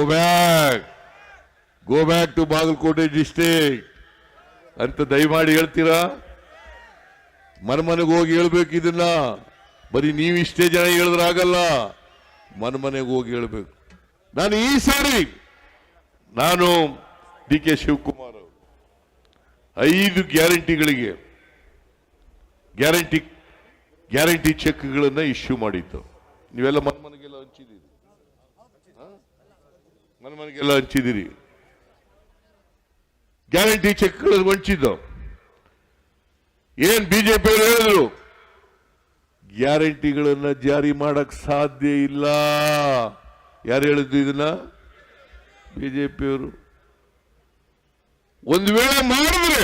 back to Bagalkote district ಅಂತ ದಯಮಾಡಿ ಹೇಳ್ತೀರಾ? ಮನೆಗೆ ಹೋಗಿ ಹೇಳ್ಬೇಕು ಇದನ್ನ. ಬರೀ ನೀವು ಇಷ್ಟೇ ಜನ ಹೇಳಿದ್ರೆ ಆಗಲ್ಲ, ಮನೆಗೆ ಹೋಗಿ ಹೇಳ್ಬೇಕು. ನಾನು ಈ ಸಾರಿ DK ಶಿವಕುಮಾರ್ ಅವರು 5 ಗ್ಯಾರಂಟಿಗಳಿಗೆ ಗ್ಯಾರಂಟಿ ಚೆಕ್ಗಳನ್ನ ಇಶ್ಯೂ ಮಾಡಿತ್ತು. ನೀವೆಲ್ಲ ಮನೆಗೆಲ್ಲ ಹಂಚಿದ್ದೀರಿ, ಮನೆಗೆಲ್ಲ ಹಂಚಿದ್ದೀರಿ. ಗ್ಯಾರಂಟಿ ಚೆಕ್ಗಳನ್ನು ಹಂಚಿದ್ದು ಏನ್ ಬಿಜೆಪಿ ಹೇಳಿದ್ರು, ಗ್ಯಾರಂಟಿಗಳನ್ನ ಜಾರಿ ಮಾಡಕ್ ಸಾಧ್ಯ ಇಲ್ಲ. ಯಾರು ಹೇಳಿದ್ದು ಇದನ್ನ? ಬಿಜೆಪಿಯವರು. ಒಂದು ವೇಳೆ ಮಾಡಿದ್ರೆ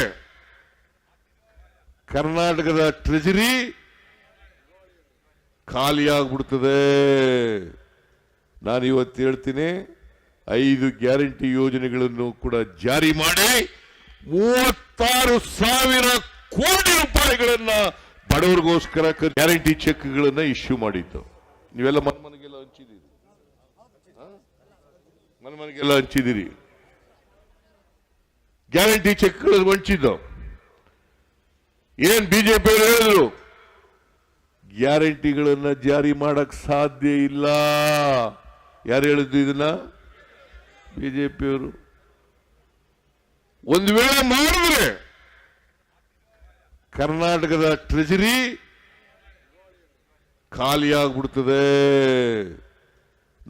ಕರ್ನಾಟಕದ ಟ್ರೆಜರಿ ಖಾಲಿಯಾಗ್ಬಿಡ್ತದೆ. ನಾನು ಇವತ್ತು ಹೇಳ್ತೀನಿ, 5 ಗ್ಯಾರಂಟಿ ಯೋಜನೆಗಳನ್ನು ಕೂಡ ಜಾರಿ ಮಾಡಿ 36,000 ಕೋಟಿ ರೂಪಾಯಿಗಳನ್ನ ಬಡವರಿಗೋಸ್ಕರ ಗ್ಯಾರಂಟಿ ಚೆಕ್ಗಳನ್ನ ಇಶ್ಯೂ ಮಾಡಿದ್ದು. ನೀವೆಲ್ಲ ಮನೆಗೆಲ್ಲ ಹಂಚಿದ್ದೀರಿ, ಮನೆಗೆಲ್ಲ ಹಂಚಿದ್ದೀರಿ. ಗ್ಯಾರಂಟಿ ಚೆಕ್ಗಳನ್ನು ಹಂಚಿದ್ದು ಏನ್ ಬಿಜೆಪಿ ಹೇಳಿದ್ರು, ಗ್ಯಾರಂಟಿಗಳನ್ನ ಜಾರಿ ಮಾಡಕ್ ಸಾಧ್ಯ ಇಲ್ಲ. ಯಾರು ಹೇಳಿದ್ದು ಇದನ್ನ? ಬಿಜೆಪಿಯವರು. ಒಂದು ವೇಳೆ ಮಾಡಿದ್ರೆ ಕರ್ನಾಟಕದ ಟ್ರೆಜರಿ ಖಾಲಿಯಾಗ್ಬಿಡ್ತದೆ.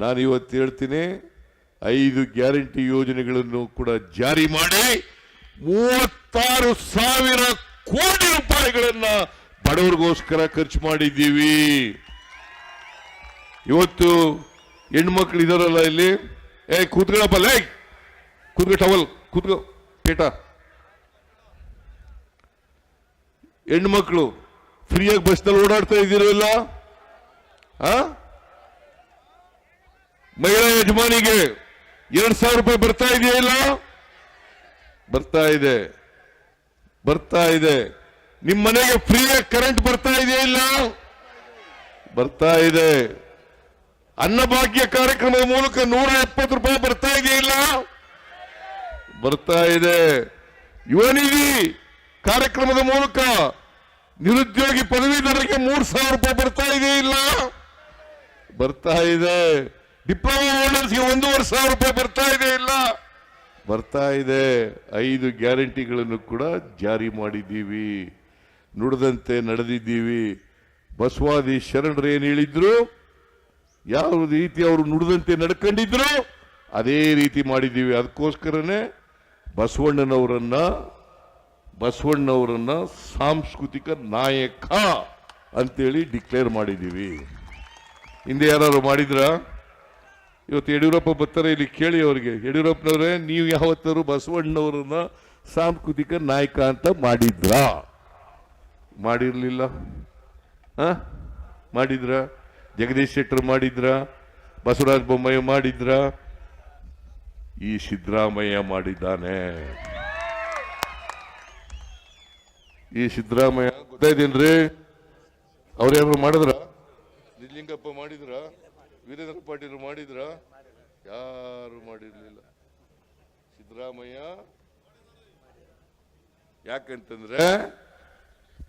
ನಾನು ಇವತ್ತು ಹೇಳ್ತೀನಿ, 5 ಗ್ಯಾರಂಟಿ ಯೋಜನೆಗಳನ್ನು ಕೂಡ ಜಾರಿ ಮಾಡಿ 36,000 ಕೋಟಿ ರೂಪಾಯಿಗಳನ್ನ ಬಡವರಿಗೋಸ್ಕರ ಖರ್ಚು ಮಾಡಿದ್ದೀವಿ. ಇವತ್ತು ಹೆಣ್ಮಕ್ಳು ಇದಾರಲ್ಲ ಇಲ್ಲಿ, ಕೂತ್ಕೊಳ್ಳಪ್ಪ, ಕೂತ್ಕೋ, ಟವಲ್ ಕೂತ್ಕೋ, ಪೇಟ. ಹೆಣ್ಮಕ್ಳು ಫ್ರೀಯಾಗಿ ಬಸ್ನಲ್ಲಿ ಓಡಾಡ್ತಾ ಇದ್ದೀರಲ್ಲ, ಮಹಿಳಾ ಯಜಮಾನಿಗೆ 2,000 ರೂಪಾಯಿ ಬರ್ತಾ ಇದೆಯಲ್ಲ? ಬರ್ತಾ ಇದೆ. ನಿಮ್ಮ ಮನೆಗೆ ಫ್ರೀಯಾಗಿ ಕರೆಂಟ್ ಬರ್ತಾ ಇದೆಯಾ ಇಲ್ಲ? ಬರ್ತಾ ಇದೆ. ಅನ್ನಭಾಗ್ಯ ಕಾರ್ಯಕ್ರಮದ ಮೂಲಕ 170 ರೂಪಾಯಿ ಬರ್ತಾ ಇದೆಯಾ ಇಲ್ಲ? ಬರ್ತಾ ಇದೆ. ಯುವ ನಿಧಿ ಕಾರ್ಯಕ್ರಮದ ಮೂಲಕ ನಿರುದ್ಯೋಗಿ ಪದವೀಧರರಿಗೆ 3,000 ರೂಪಾಯಿ ಬರ್ತಾ ಇದೆಯಾ ಇಲ್ಲ? ಬರ್ತಾ ಇದೆ. ಡಿಪ್ಲೊಮಾ ಹೋಲ್ಡರ್ಸ್ಗೆ 1,500 ರೂಪಾಯಿ ಬರ್ತಾ ಇದೆ ಇಲ್ಲ? ಬರ್ತಾ ಇದೆ. 5 ಗ್ಯಾರಂಟಿಗಳನ್ನು ಕೂಡ ಜಾರಿ ಮಾಡಿದ್ದೀವಿ, ನುಡಿದಂತೆ ನಡೆದಿದ್ದೀವಿ. ಬಸವಾದಿ ಶರಣರು ಏನು ಹೇಳಿದ್ರು, ಯಾವ ರೀತಿ ಅವರು ನುಡಿದಂತೆ ನಡ್ಕೊಂಡಿದ್ರು ಅದೇ ರೀತಿ ಮಾಡಿದ್ದೀವಿ. ಅದಕ್ಕೋಸ್ಕರನೇ ಬಸವಣ್ಣವರನ್ನ ಸಾಂಸ್ಕೃತಿಕ ನಾಯಕ ಅಂತೇಳಿ ಡಿಕ್ಲೇರ್ ಮಾಡಿದ್ದೀವಿ. ಹಿಂದೆ ಯಾರು ಮಾಡಿದ್ರ? ಇವತ್ತು ಯಡಿಯೂರಪ್ಪ ಬರ್ತಾರೆ, ಇಲ್ಲಿ ಕೇಳಿ ಅವರಿಗೆ, ಯಡಿಯೂರಪ್ಪನವರೇ, ನೀವು ಯಾವತ್ತಾರು ಬಸವಣ್ಣವರನ್ನ ಸಾಂಸ್ಕೃತಿಕ ನಾಯಕ ಅಂತ ಮಾಡಿದ್ರಾ? ಮಾಡಿರ್ಲಿಲ್ಲ. ಮಾಡಿದ್ರ? ಜಗದೀಶ್ ಶೆಟ್ಟರ್ ಮಾಡಿದ್ರ? ಬಸವರಾಜ ಬೊಮ್ಮಾಯಿ ಮಾಡಿದ್ರ? ಈ ಸಿದ್ದರಾಮಯ್ಯ ಮಾಡಿದ್ದಾನೆ. ಈ ಸಿದ್ದರಾಮಯ್ಯ ಗೊತ್ತಾಯ್ತೇನ್ರಿ? ಅವ್ರ್ಯಾರು ಮಾಡಿದ್ರ? ನಿಜಲಿಂಗಪ್ಪ ಮಾಡಿದ್ರ? ವೀರೇಂದ್ರ ಪಾಟೀಲ್ ಮಾಡಿದ್ರ? ಯಾರು ಮಾಡಿರ್ಲಿಲ್ಲ. ಸಿದ್ದರಾಮಯ್ಯ ಯಾಕಂತಂದ್ರೆ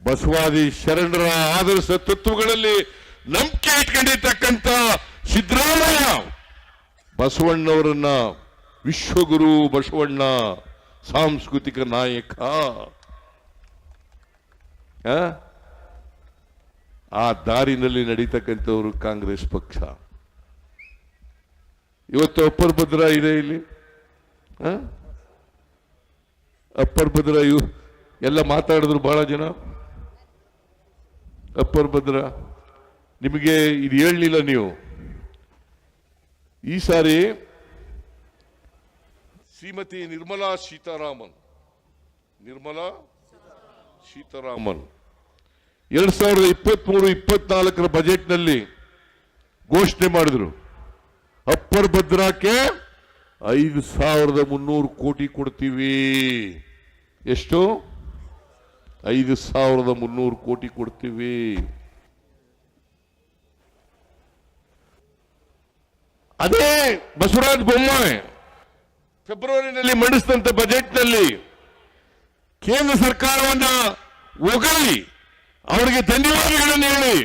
ಬಸವಾದಿ ಶರಣರ ಆದರ್ಶ ತತ್ವಗಳಲ್ಲಿ ನಂಬಿಕೆ ಇಟ್ಕೊಂಡಿರ್ತಕ್ಕಂಥ ಸಿದ್ದರಾಮಯ್ಯ ಬಸವಣ್ಣವರನ್ನ ವಿಶ್ವಗುರು ಬಸವಣ್ಣ ಸಾಂಸ್ಕೃತಿಕ ನಾಯಕ. ಆ ದಾರಿನಲ್ಲಿ ನಡೀತಕ್ಕಂಥವರು ಕಾಂಗ್ರೆಸ್ ಪಕ್ಷ. ಇವತ್ತು ಅಪ್ಪರ್ ಭದ್ರಾ ಇದೆ ಇಲ್ಲಿ, ಅಪ್ಪರ್ ಭದ್ರಾ ಎಲ್ಲ ಮಾತಾಡಿದ್ರು ಬಹಳ ಜನ. ಅಪ್ಪರ್ ಭದ್ರಾ ನಿಮಗೆ ಇದು ಹೇಳಲಿಲ್ಲ ನೀವು. ಈ ಸಾರಿ ಶ್ರೀಮತಿ ನಿರ್ಮಲಾ ಸೀತಾರಾಮನ್ 2023-24 ಬಜೆಟ್ನಲ್ಲಿ ಘೋಷಣೆ ಮಾಡಿದ್ರು, ಅಪ್ಪರ್ ಭದ್ರಾಕ್ಕೆ 5,300 ಕೋಟಿ ಕೊಡ್ತೀವಿ. ಎಷ್ಟು? 5,300 ಕೋಟಿ ಕೊಡ್ತೀವಿ. ಅದೇ ಬಸವರಾಜ ಬೊಮ್ಮಾಯಿ ಫೆಬ್ರವರಿನಲ್ಲಿ ಮಂಡಿಸಿದಂತ ಬಜೆಟ್ನಲ್ಲಿ ಕೇಂದ್ರ ಸರ್ಕಾರವನ್ನ ಹೊಗಳಿ ಅವರಿಗೆ ಧನ್ಯವಾದಗಳನ್ನು ಹೇಳಿ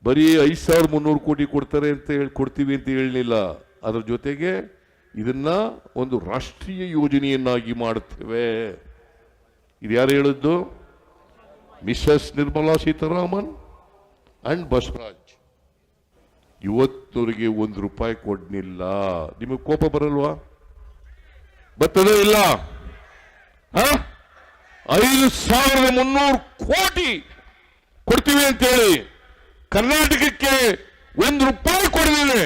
ಬರೀ 5,300 ಕೋಟಿ ಕೊಡ್ತಾರೆ ಅಂತ ಕೊಡ್ತೀವಿ ಅಂತ ಹೇಳಲಿಲ್ಲ. ಅದರ ಜೊತೆಗೆ ಇದನ್ನ ಒಂದು ರಾಷ್ಟ್ರೀಯ ಯೋಜನೆಯನ್ನಾಗಿ ಮಾಡುತ್ತೇವೆ. ಇದು ಯಾರು ಹೇಳಿದ್ದು? ಮಿಸಸ್ ನಿರ್ಮಲಾ ಸೀತಾರಾಮನ್ ಅಂಡ್ ಬಸವರಾಜ್ ಇವತ್ತವರಿಗೆ ₹1 ಕೊಡ್ನಿಲ್ಲ. ನಿಮಗೆ ಕೋಪ ಬರಲ್ವಾ? ಬರ್ತದೆ ಇಲ್ಲ? 5,300 ಕೋಟಿ ಕೊಡ್ತೀವಿ ಅಂತೇಳಿ ಕರ್ನಾಟಕಕ್ಕೆ ₹1 ಕೊಡದೇನೆ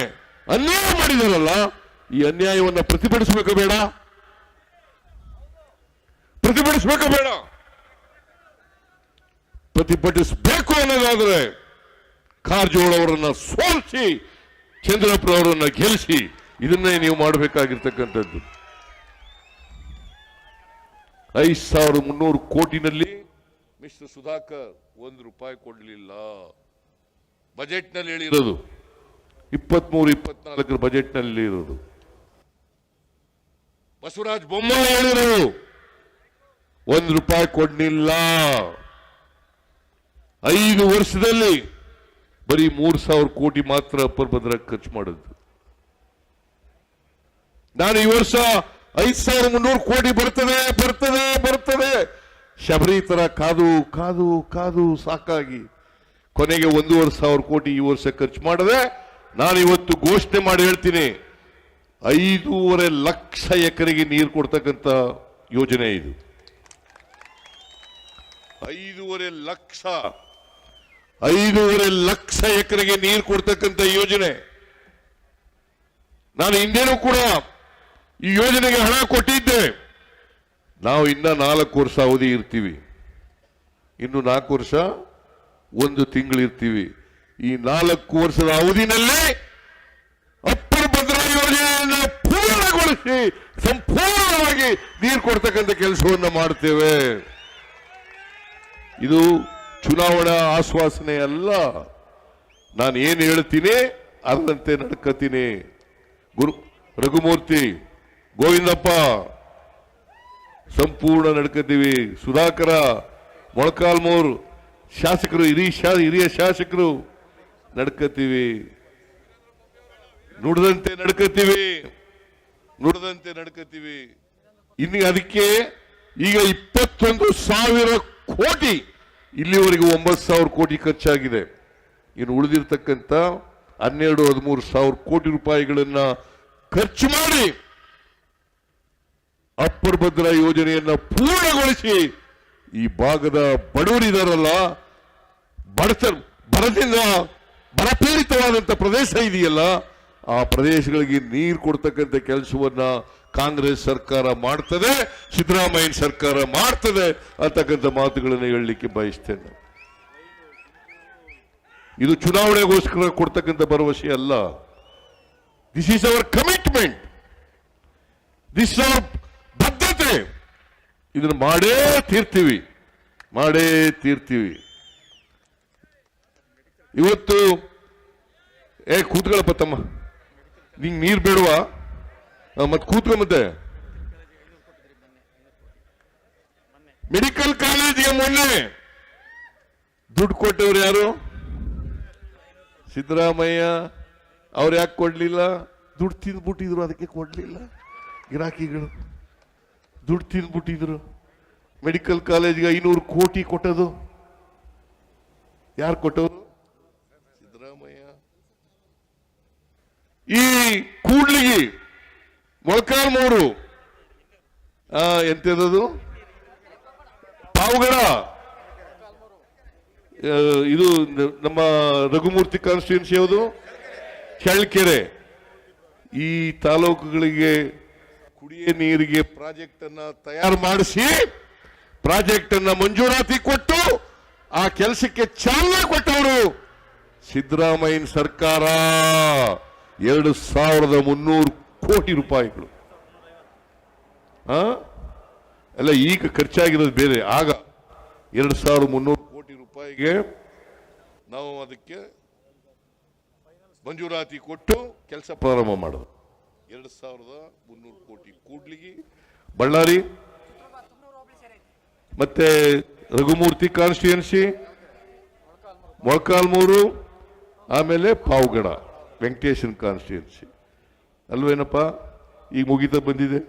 ಅನ್ಯಾಯ ಮಾಡಿದಾರಲ್ಲ, ಈ ಅನ್ಯಾಯವನ್ನು ಪ್ರತಿಭಟಿಸಬೇಕು ಬೇಡ? ಪ್ರತಿಭಟಿಸಬೇಕು ಬೇಡ? ಪ್ರತಿಭಟಿಸಬೇಕು ಅನ್ನೋದಾದ್ರೆ ಕಾರಜೋಳ ಅವರನ್ನ ಸೋಲಿಸಿ ಚಂದ್ರಪ್ಪ ಅವರನ್ನ ಗೆಲ್ಲಿಸಿ, ಇದನ್ನೇ ನೀವು ಮಾಡಬೇಕಾಗಿರ್ತಕ್ಕಂಥದ್ದು. 5,300 ಕೋಟಿನಲ್ಲಿ ಮಿಸ್ಟರ್ ಸುಧಾಕರ್ ₹1 ಕೊಡಲಿಲ್ಲ. ಬಜೆಟ್ನಲ್ಲಿ ಹೇಳಿರೋದು 23-24 ಬಜೆಟ್ನಲ್ಲಿ ಇರೋದು. ಬಸವರಾಜ ಬೊಮ್ಮಾಯಿ ಹೇಳಿರೋದು ₹1 ಕೊಡಲಿಲ್ಲ. 5 ವರ್ಷದಲ್ಲಿ ಬರೀ 3,000 ಕೋಟಿ ಮಾತ್ರ ಅಪ್ಪರ್ ಭದ್ರಕ್ಕೆ ಖರ್ಚು ಮಾಡಿದ್ದು. ನಾನು ಈ ವರ್ಷ 5,300 ಕೋಟಿ ಬರ್ತದೆ ಬರ್ತದೆ ಬರ್ತದೆ ಶಬರಿ ತರ ಕಾದು ಕಾದು ಕಾದು ಸಾಕಾಗಿ ಕೊನೆಗೆ 1,500 ಕೋಟಿ ಈ ವರ್ಷ ಖರ್ಚು ಮಾಡದೆ ನಾನು ಇವತ್ತು ಘೋಷಣೆ ಮಾಡಿ ಹೇಳ್ತೀನಿ, 5.5 ಲಕ್ಷ ಎಕರೆಗೆ ನೀರು ಕೊಡ್ತಕ್ಕಂಥ ಯೋಜನೆ ಇದು. 5.5 ಲಕ್ಷ ಎಕರೆಗೆ ನೀರು ಕೊಡ್ತಕ್ಕಂಥ ಯೋಜನೆ. ನಾನು ಹಿಂದೇನೂ ಕೂಡ ಈ ಯೋಜನೆಗೆ ಹಣ ಕೊಟ್ಟಿದ್ದೆ. ನಾವು ಇನ್ನ 4 ವರ್ಷ ಅವಧಿ ಇರ್ತೀವಿ, ಇನ್ನು 4 ವರ್ಷ 1 ತಿಂಗಳು ಇರ್ತೀವಿ. ಈ 4 ವರ್ಷದ ಅವಧಿನಲ್ಲಿ ಅಪ್ಪರ್ ಭದ್ರಾ ಯೋಜನೆಯನ್ನು ಪೂರ್ಣಗೊಳಿಸಿ ಸಂಪೂರ್ಣವಾಗಿ ನೀರು ಕೊಡ್ತಕ್ಕಂಥ ಕೆಲಸವನ್ನು ಮಾಡ್ತೇವೆ. ಇದು ಚುನಾವಣಾ ಆಶ್ವಾಸನೆ ಅಲ್ಲ. ನಾನು ಏನು ಹೇಳ್ತೀನಿ ಅದರಂತೆ ನಡ್ಕತೀನಿ. ರಘುಮೂರ್ತಿ, ಗೋವಿಂದಪ್ಪ ಸಂಪೂರ್ಣ ನಡ್ಕತೀವಿ. ಸುಧಾಕರ, ಮೊಳಕಾಲ್ಮೂರು ಶಾಸಕರು, ಹಿರಿಯ ಶಾಸಕರು ನಡ್ಕತೀವಿ. ನುಡಿದಂತೆ ನಡ್ಕತೀವಿ. ಇನ್ನು ಅದಕ್ಕೆ ಈಗ 21,000 ಕೋಟಿ, ಇಲ್ಲಿವರೆಗೂ 9,000 ಕೋಟಿ ಖರ್ಚಾಗಿದೆ. ಇನ್ನು ಉಳಿದಿರ್ತಕ್ಕಂಥ 12-13 ಕೋಟಿ ರೂಪಾಯಿಗಳನ್ನ ಖರ್ಚು ಮಾಡಿ ಅಪ್ಪರ್ ಭದ್ರಾ ಯೋಜನೆಯನ್ನ ಪೂರ್ಣಗೊಳಿಸಿ ಈ ಭಾಗದ ಬಡವರಿದಾರಲ್ಲ, ಬರದಿಂದ ಬರಪೀಡಿತವಾದಂಥ ಪ್ರದೇಶ ಇದೆಯಲ್ಲ, ಆ ಪ್ರದೇಶಗಳಿಗೆ ನೀರು ಕೊಡ್ತಕ್ಕಂಥ ಕೆಲಸವನ್ನ ಕಾಂಗ್ರೆಸ್ ಸರ್ಕಾರ ಮಾಡ್ತದೆ, ಸಿದ್ದರಾಮಯ್ಯ ಸರ್ಕಾರ ಮಾಡ್ತದೆ ಅಂತಕ್ಕಂಥ ಮಾತುಗಳನ್ನು ಹೇಳಲಿಕ್ಕೆ ಬಯಸ್ತೇನೆ. ಇದು ಚುನಾವಣೆಗೋಸ್ಕರ ಕೊಡ್ತಕ್ಕಂಥ ಭರವಸೆ ಅಲ್ಲ. This is our commitment, this our ಬದ್ಧತೆ. ಇದನ್ನು ಮಾಡೇ ತೀರ್ತೀವಿ. ಇವತ್ತು ಕೂತ್ಕೊಳ್ಳಪ್ಪ ತಮ್ಮ, ನಿಂಗೆ ನೀರು ಬೇಡವಾ? ಮತ್ತೆ ಕೂತ್ಕೊಂಬತ್ತೆ. ಮೆಡಿಕಲ್ ಕಾಲೇಜಿಗೆ ಮೊನ್ನೆ ದುಡ್ಡು ಕೊಟ್ಟವ್ರು ಯಾರು? ಸಿದ್ದರಾಮಯ್ಯ. ಅವ್ರು ಯಾಕೆ ಕೊಡ್ಲಿಲ್ಲ? ದುಡ್ಡು ತಿಂದ್ಬಿಟ್ಟಿದ್ರು, ಅದಕ್ಕೆ ಕೊಡ್ಲಿಲ್ಲ. ಗಿರಾಕಿಗಳು ದುಡ್ಡು ತಿಂದ್ಬಿಟ್ಟಿದ್ರು. ಮೆಡಿಕಲ್ ಕಾಲೇಜ್ಗೆ 500 ಕೋಟಿ ಕೊಟ್ಟದು ಯಾರು ಕೊಟ್ಟವರು? ಸಿದ್ದರಾಮಯ್ಯ. ಈ ಕೂಡ್ಲಿಗಿ, ಮೊಳಕಾಲ್ಮೂರು, ಎಂತದು ಪಾವಗಡ, ಇದು ನಮ್ಮ ರಘುಮೂರ್ತಿ ಕಾನ್ಸ್ಟಿಟ್ಯೂನ್ಸಿ ಯಾವುದು? ಚಳ್ಳಕೆರೆ. ಈ ತಾಲೂಕುಗಳಿಗೆ ಕುಡಿಯ ನೀರಿಗೆ ಪ್ರಾಜೆಕ್ಟ್ ಅನ್ನ ತಯಾರು ಮಾಡಿಸಿ, ಪ್ರಾಜೆಕ್ಟ್ ಅನ್ನ ಮಂಜೂರಾತಿ ಕೊಟ್ಟು ಆ ಕೆಲಸಕ್ಕೆ ಚಾಲನೆ ಕೊಟ್ಟವರು ಸಿದ್ದರಾಮಯ್ಯ ಸರ್ಕಾರ. 2,300 ಕೋಟಿ ರೂಪಾಯಿಗಳು ಅಲ್ಲ, ಈಗ ಖರ್ಚಾಗಿರೋದು ಬೇರೆ. ಆಗ 2,300 ಕೋಟಿ ರೂಪಾಯಿಗೆ ನಾವು ಅದಕ್ಕೆ ಮಂಜೂರಾತಿ ಕೊಟ್ಟು ಕೆಲಸ ಪ್ರಾರಂಭ ಮಾಡೋದು. 2,300 ಕೋಟಿ. ಕೂಡ್ಲಿಗಿ, ಬಳ್ಳಾರಿ, ಮತ್ತೆ ರಘುಮೂರ್ತಿ ಕಾನ್ಸ್ಟಿಟ್ಯೂನ್ಸಿ, ಮೊಳಕಾಲ್ಮೂರು, ಆಮೇಲೆ ಪಾವಗಡ ವೆಂಕಟೇಶನ್ ಕಾನ್ಸ್ಟಿಟ್ಯೂನ್ಸಿ ಅಲ್ವೇನಪ್ಪ? ಈಗ ಮುಗಿತ ಬಂದಿದೆ.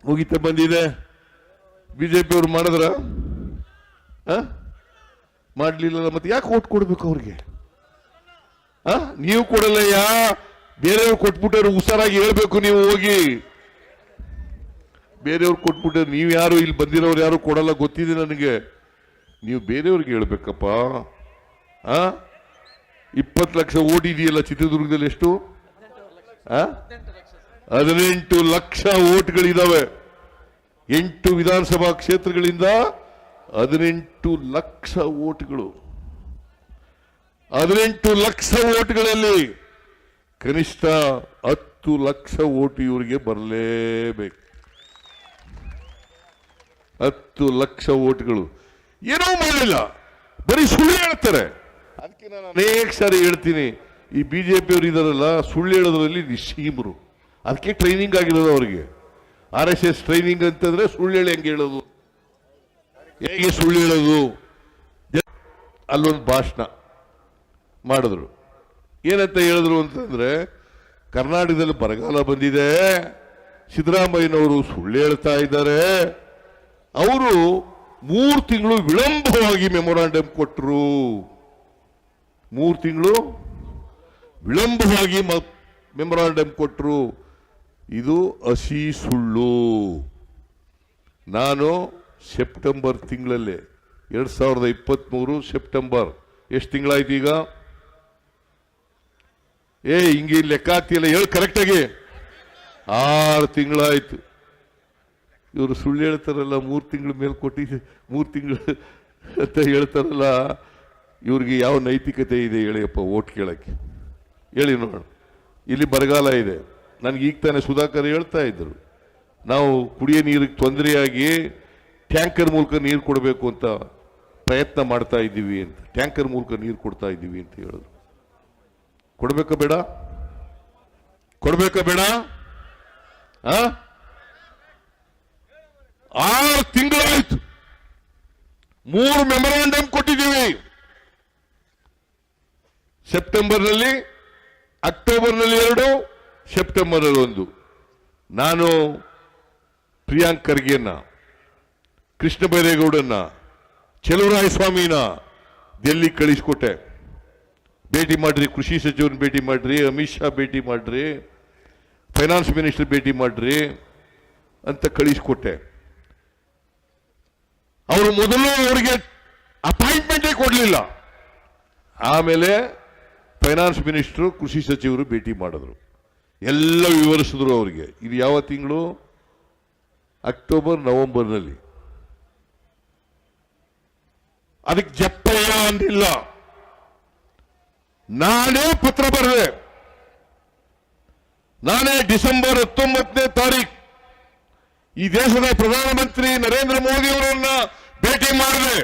ಮುಗಿತ ಬಂದಿದೆ. ಬಿಜೆಪಿ ಅವ್ರು ಮಾಡಿದ್ರ ಮಾಡ್ಲಿಲ್ಲ, ಮತ್ತೆ ಯಾಕೆ ಓಟ್ ಕೊಡ್ಬೇಕು ಅವ್ರಿಗೆ? ನೀವು ಕೊಡಲ್ಲಯ್ಯ, ಬೇರೆಯವ್ರು ಕೊಟ್ಬಿಟ್ಟವ್ರು ಹುಷಾರಾಗಿ ಹೇಳ್ಬೇಕು. ನೀವು ಹೋಗಿ ಬೇರೆಯವ್ರು ಕೊಟ್ಬಿಟ್ಟವ್ರು, ನೀವು ಯಾರು ಇಲ್ಲಿ ಬಂದಿರೋರು ಯಾರು ಕೊಡಲ್ಲ ಗೊತ್ತಿದೆ ನನಗೆ. ನೀವು ಬೇರೆಯವ್ರಿಗೆ ಹೇಳ್ಬೇಕಪ್ಪ. 20 ಲಕ್ಷ ಓಟ್ ಇದೆಯಲ್ಲ ಚಿತ್ರದುರ್ಗದಲ್ಲಿ. ಎಷ್ಟು? 18 ಲಕ್ಷ ಓಟ್ಗಳಿದಾವೆ. 8 ವಿಧಾನಸಭಾ ಕ್ಷೇತ್ರಗಳಿಂದ 18 ಲಕ್ಷ ಓಟ್ಗಳು. 18 ಲಕ್ಷ ಓಟ್ಗಳಲ್ಲಿ ಕನಿಷ್ಠ 10 ಲಕ್ಷ ಓಟ್ ಇವರಿಗೆ ಬರಲೇಬೇಕು. 10 ಲಕ್ಷ ಓಟ್ಗಳು. ಏನೋ ಮಾಡಲಿಲ್ಲ, ಬರೀ ಸುಳ್ಳು ಹೇಳ್ತಾರೆ. ಅದಕ್ಕೆ ನಾನು ಅನೇಕ ಸಾರಿ ಹೇಳ್ತೀನಿ, ಈ ಬಿಜೆಪಿ ಅವರು ಇದಾರಲ್ಲ, ಸುಳ್ಳು ಹೇಳೋದ್ರಲ್ಲಿ ನಿಶ್ಚೀಮರು. ಅದಕ್ಕೆ ಟ್ರೈನಿಂಗ್ ಆಗಿರೋದು ಅವರಿಗೆ. RSS ಟ್ರೈನಿಂಗ್ ಅಂತಂದ್ರೆ ಸುಳ್ಳು ಹೇಳಿ ಹೆಂಗೆ ಹೇಳೋದು, ಹೇಗೆ ಸುಳ್ಳು ಹೇಳೋದು. ಅಲ್ಲೊಂದು ಭಾಷಣ ಮಾಡಿದ್ರು. ಏನಂತ ಹೇಳಿದ್ರು ಅಂತಂದ್ರೆ, ಕರ್ನಾಟಕದಲ್ಲಿ ಬರಗಾಲ ಬಂದಿದೆ, ಸಿದ್ದರಾಮಯ್ಯನವರು ಸುಳ್ಳು ಹೇಳ್ತಾ ಇದ್ದಾರೆ, ಅವರು 3 ತಿಂಗಳು ವಿಳಂಬವಾಗಿ ಮೆಮೊರಾಂಡಮ್ ಕೊಟ್ಟರು. 3 ತಿಂಗಳು ವಿಳಂಬವಾಗಿ ಮೆಮೊರಾಂಡಮ್ ಕೊಟ್ಟರು. ಇದು ಹಸಿ ಸುಳ್ಳು. ನಾನು ಸೆಪ್ಟೆಂಬರ್ ತಿಂಗಳಲ್ಲೇ 2023 ಸೆಪ್ಟೆಂಬರ್, ಎಷ್ಟು ತಿಂಗಳಾಯ್ತು ಈಗ? ಹಿಂಗೆ ಲೆಕ್ಕ ಆಗ್ತಿಲ್ಲ, ಹೇಳಿ ಕರೆಕ್ಟಾಗಿ. 6 ತಿಂಗಳಾಯ್ತು. ಇವರು ಸುಳ್ಳು ಹೇಳ್ತಾರಲ್ಲ, 3 ತಿಂಗಳ ಮೇಲೆ ಕೊಟ್ಟಿದ್ದೆ, 3 ತಿಂಗಳು ಅಂತ ಹೇಳ್ತಾರಲ್ಲ, ಇವ್ರಿಗೆ ಯಾವ ನೈತಿಕತೆ ಇದೆ ಹೇಳಿಯಪ್ಪ ಓಟ್ ಕೇಳಕ್ಕೆ? ಹೇಳಿ ನೋಡೋಣ. ಇಲ್ಲಿ ಬರಗಾಲ ಇದೆ. ನನಗೆ ಈಗ ತಾನೇ ಸುಧಾಕರ್ ಹೇಳ್ತಾ ಇದ್ರು, ನಾವು ಕುಡಿಯೋ ನೀರಿಗೆ ತೊಂದರೆಯಾಗಿ ಟ್ಯಾಂಕರ್ ಮೂಲಕ ನೀರು ಕೊಡಬೇಕು ಅಂತ ಪ್ರಯತ್ನ ಮಾಡ್ತಾ ಇದ್ದೀವಿ ಅಂತ. ಟ್ಯಾಂಕರ್ ಮೂಲಕ ನೀರು ಕೊಡ್ತಾ ಇದ್ದೀವಿ ಅಂತ ಹೇಳಿದ್ರು. ಕೊಡ್ಬೇಕಾ ಬೇಡ? ಕೊಡ್ಬೇಕಾ ಬೇಡ? 6 ತಿಂಗಳಾಯ್ತು. 3 ಮೆಮೊರಾಂಡಮ್ ಕೊಟ್ಟಿದ್ದೀವಿ. ಸೆಪ್ಟೆಂಬರ್ನಲ್ಲಿ, ಅಕ್ಟೋಬರ್ನಲ್ಲಿ 2, ಸೆಪ್ಟೆಂಬರ್ನಲ್ಲಿ 1. ನಾನು ಪ್ರಿಯಾಂಕ್ ಖರ್ಗೆಯನ್ನ, ಕೃಷ್ಣ ಬೈರೇಗೌಡನ್ನ, ಚಲುವರಾಯಸ್ವಾಮಿನ ಡೆಲ್ಲಿ ಕಳಿಸ್ಕೊಟ್ಟೆ. ಭೇಟಿ ಮಾಡ್ರಿ, ಕೃಷಿ ಸಚಿವರನ್ನ ಭೇಟಿ ಮಾಡ್ರಿ, ಅಮಿತ್ ಶಾ ಭೇಟಿ ಮಾಡ್ರಿ, ಫೈನಾನ್ಸ್ ಮಿನಿಸ್ಟರ್ ಭೇಟಿ ಮಾಡ್ರಿ ಅಂತ ಕಳಿಸ್ಕೊಟ್ಟೆ. ಅವರು ಮೊದಲು ಅವರಿಗೆ ಅಪಾಯಿಂಟ್ಮೆಂಟೇ ಕೊಡಲಿಲ್ಲ. ಆಮೇಲೆ ಫೈನಾನ್ಸ್ ಮಿನಿಸ್ಟರ್, ಕೃಷಿ ಸಚಿವರು ಭೇಟಿ ಮಾಡಿದ್ರು, ಎಲ್ಲ ವಿವರಿಸಿದ್ರು ಅವರಿಗೆ. ಇದು ಯಾವ ತಿಂಗಳು? ಅಕ್ಟೋಬರ್ ನವೆಂಬರ್ನಲ್ಲಿ. ಅದಕ್ಕೆ ಜಪ್ಪಯ್ಯ ಅಂದಿಲ್ಲ, ನಾನೇ ಪತ್ರ ಬರೆದೆ. ನಾನೇ ಡಿಸೆಂಬರ್ 19ನೇ ತಾರೀಕು ಈ ದೇಶದ ಪ್ರಧಾನಮಂತ್ರಿ ನರೇಂದ್ರ ಮೋದಿ ಅವರನ್ನ ಭೇಟಿ ಮಾಡಿದೆ.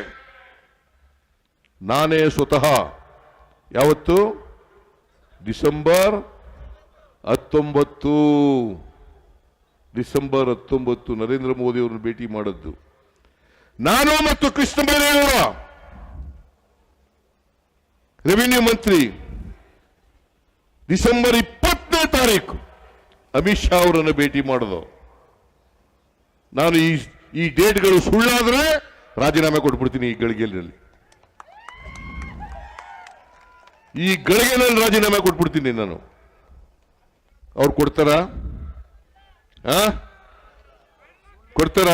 ನಾನೇ ಸ್ವತಃ. ಯಾವತ್ತು? ಡಿಸೆಂಬರ್ 19. ಡಿಸೆಂಬರ್ 19 ನರೇಂದ್ರ ಮೋದಿ ಅವರನ್ನು ಭೇಟಿ ಮಾಡಿದ್ದು ನಾನು ಮತ್ತು ಕೃಷ್ಣ ಬೈರೇಗೌಡ, ರೆವಿನ್ಯೂ ಮಂತ್ರಿ. ಡಿಸೆಂಬರ್ 20ನೇ ತಾರೀಕು ಅಮಿತ್ ಶಾ ಅವರನ್ನು ಭೇಟಿ ಮಾಡಿದ. ನಾನು ಈ ಡೇಟ್ಗಳು ಸುಳ್ಳಾದ್ರೆ ರಾಜೀನಾಮೆ ಕೊಟ್ಬಿಡ್ತೀನಿ ಈ ಗಳಿಗೆಯಲ್ಲಿ. ಈ ಗಳಿಗೆನಲ್ಲಿ ರಾಜೀನಾಮೆ ಕೊಟ್ಬಿಡ್ತೀನಿ ನಾನು. ಅವ್ರು ಕೊಡ್ತಾರ? ಕೊಡ್ತಾರ?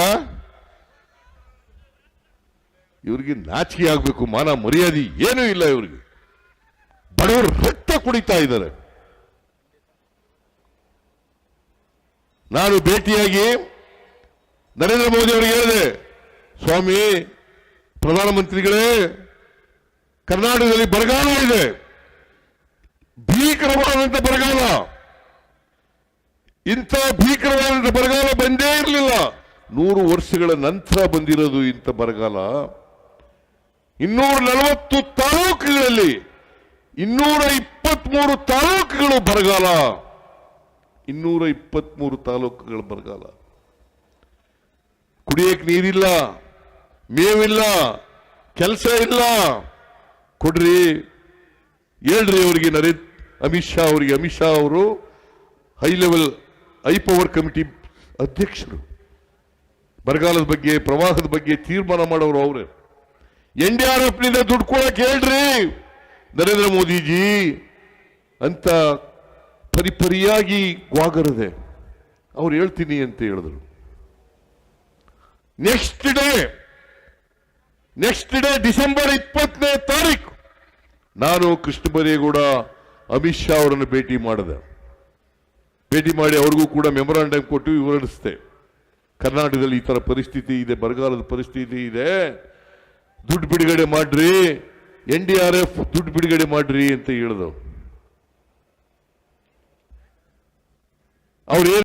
ಇವ್ರಿಗೆ ನಾಚಿಕೆ ಆಗ್ಬೇಕು, ಮಾನ ಮರ್ಯಾದೆ ಏನೂ ಇಲ್ಲ ಇವ್ರಿಗೆ. ಬಡವರು ರಕ್ತ ಕುಡಿತಾ ಇದ್ದಾರೆ. ನಾನು ಭೇಟಿಯಾಗಿ ನರೇಂದ್ರ ಮೋದಿ ಅವರಿಗೆ ಹೇಳಿದೆ, ಸ್ವಾಮಿ ಪ್ರಧಾನಮಂತ್ರಿಗಳೇ, ಕರ್ನಾಟಕದಲ್ಲಿ ಬರಗಾಲ ಇದೆ, ಭೀಕರವಾದಂಥ ಬರಗಾಲ. ಇಂಥ ಭೀಕರವಾದಂಥ ಬರಗಾಲ ಬಂದೇ ಇರಲಿಲ್ಲ. 100 ವರ್ಷಗಳ ನಂತರ ಬಂದಿರೋದು ಇಂಥ ಬರಗಾಲ. 240 ತಾಲೂಕುಗಳಲ್ಲಿ 223 ತಾಲೂಕುಗಳು ಬರಗಾಲ. 223 ತಾಲೂಕುಗಳ ಬರಗಾಲ. ಕುಡಿಯಕ್ಕೆ ನೀರಿಲ್ಲ, ಮೇವಿಲ್ಲ, ಕೆಲಸ ಇಲ್ಲ. ಕೊಡ್ರಿ, ಹೇಳ್ರಿ ಅವರಿಗೆ. ಅಮಿತ್ ಶಾ ಅವರಿಗೆ. ಅಮಿತ್ ಶಾ ಅವರು ಹೈ ಪವರ್ ಕಮಿಟಿ ಅಧ್ಯಕ್ಷರು. ಬರಗಾಲದ ಬಗ್ಗೆ, ಪ್ರವಾಹದ ಬಗ್ಗೆ ತೀರ್ಮಾನ ಮಾಡೋರು ಅವರೇ. NDRF ನಿಂದ ದುಡ್ಡು ಕೊಡಕ್ಕೆ ಹೇಳ್ರಿ ನರೇಂದ್ರ ಮೋದಿಜಿ ಅಂತ ಪರಿಪರಿಯಾಗಿ ಗ್ವಾಗರದೆ ಅವ್ರು ಹೇಳ್ತೀನಿ ಅಂತ ಹೇಳಿದ್ರು. ನೆಕ್ಸ್ಟ್ ಡೇ ಡಿಸೆಂಬರ್ 20ನೇ ತಾರೀಕು ನಾನು ಕೃಷ್ಣ ಬೈರೇಗೌಡ ಅಮಿತ್ ಶಾ ಅವರನ್ನು ಭೇಟಿ ಮಾಡಿದೆ. ಭೇಟಿ ಮಾಡಿ ಅವ್ರಿಗೂ ಕೂಡ ಮೆಮೊರಾಂಡಮ್ ಕೊಟ್ಟು ವಿವರಿಸಿದೆ. ಕರ್ನಾಟಕದಲ್ಲಿ ಈ ತರ ಪರಿಸ್ಥಿತಿ ಇದೆ, ಬರಗಾಲದ ಪರಿಸ್ಥಿತಿ ಇದೆ, ದುಡ್ಡು ಬಿಡುಗಡೆ ಮಾಡ್ರಿ, NDRF ದುಡ್ಡು ಬಿಡುಗಡೆ ಮಾಡ್ರಿ ಅಂತ ಹೇಳಿದ್ರು. ಅವ್ರು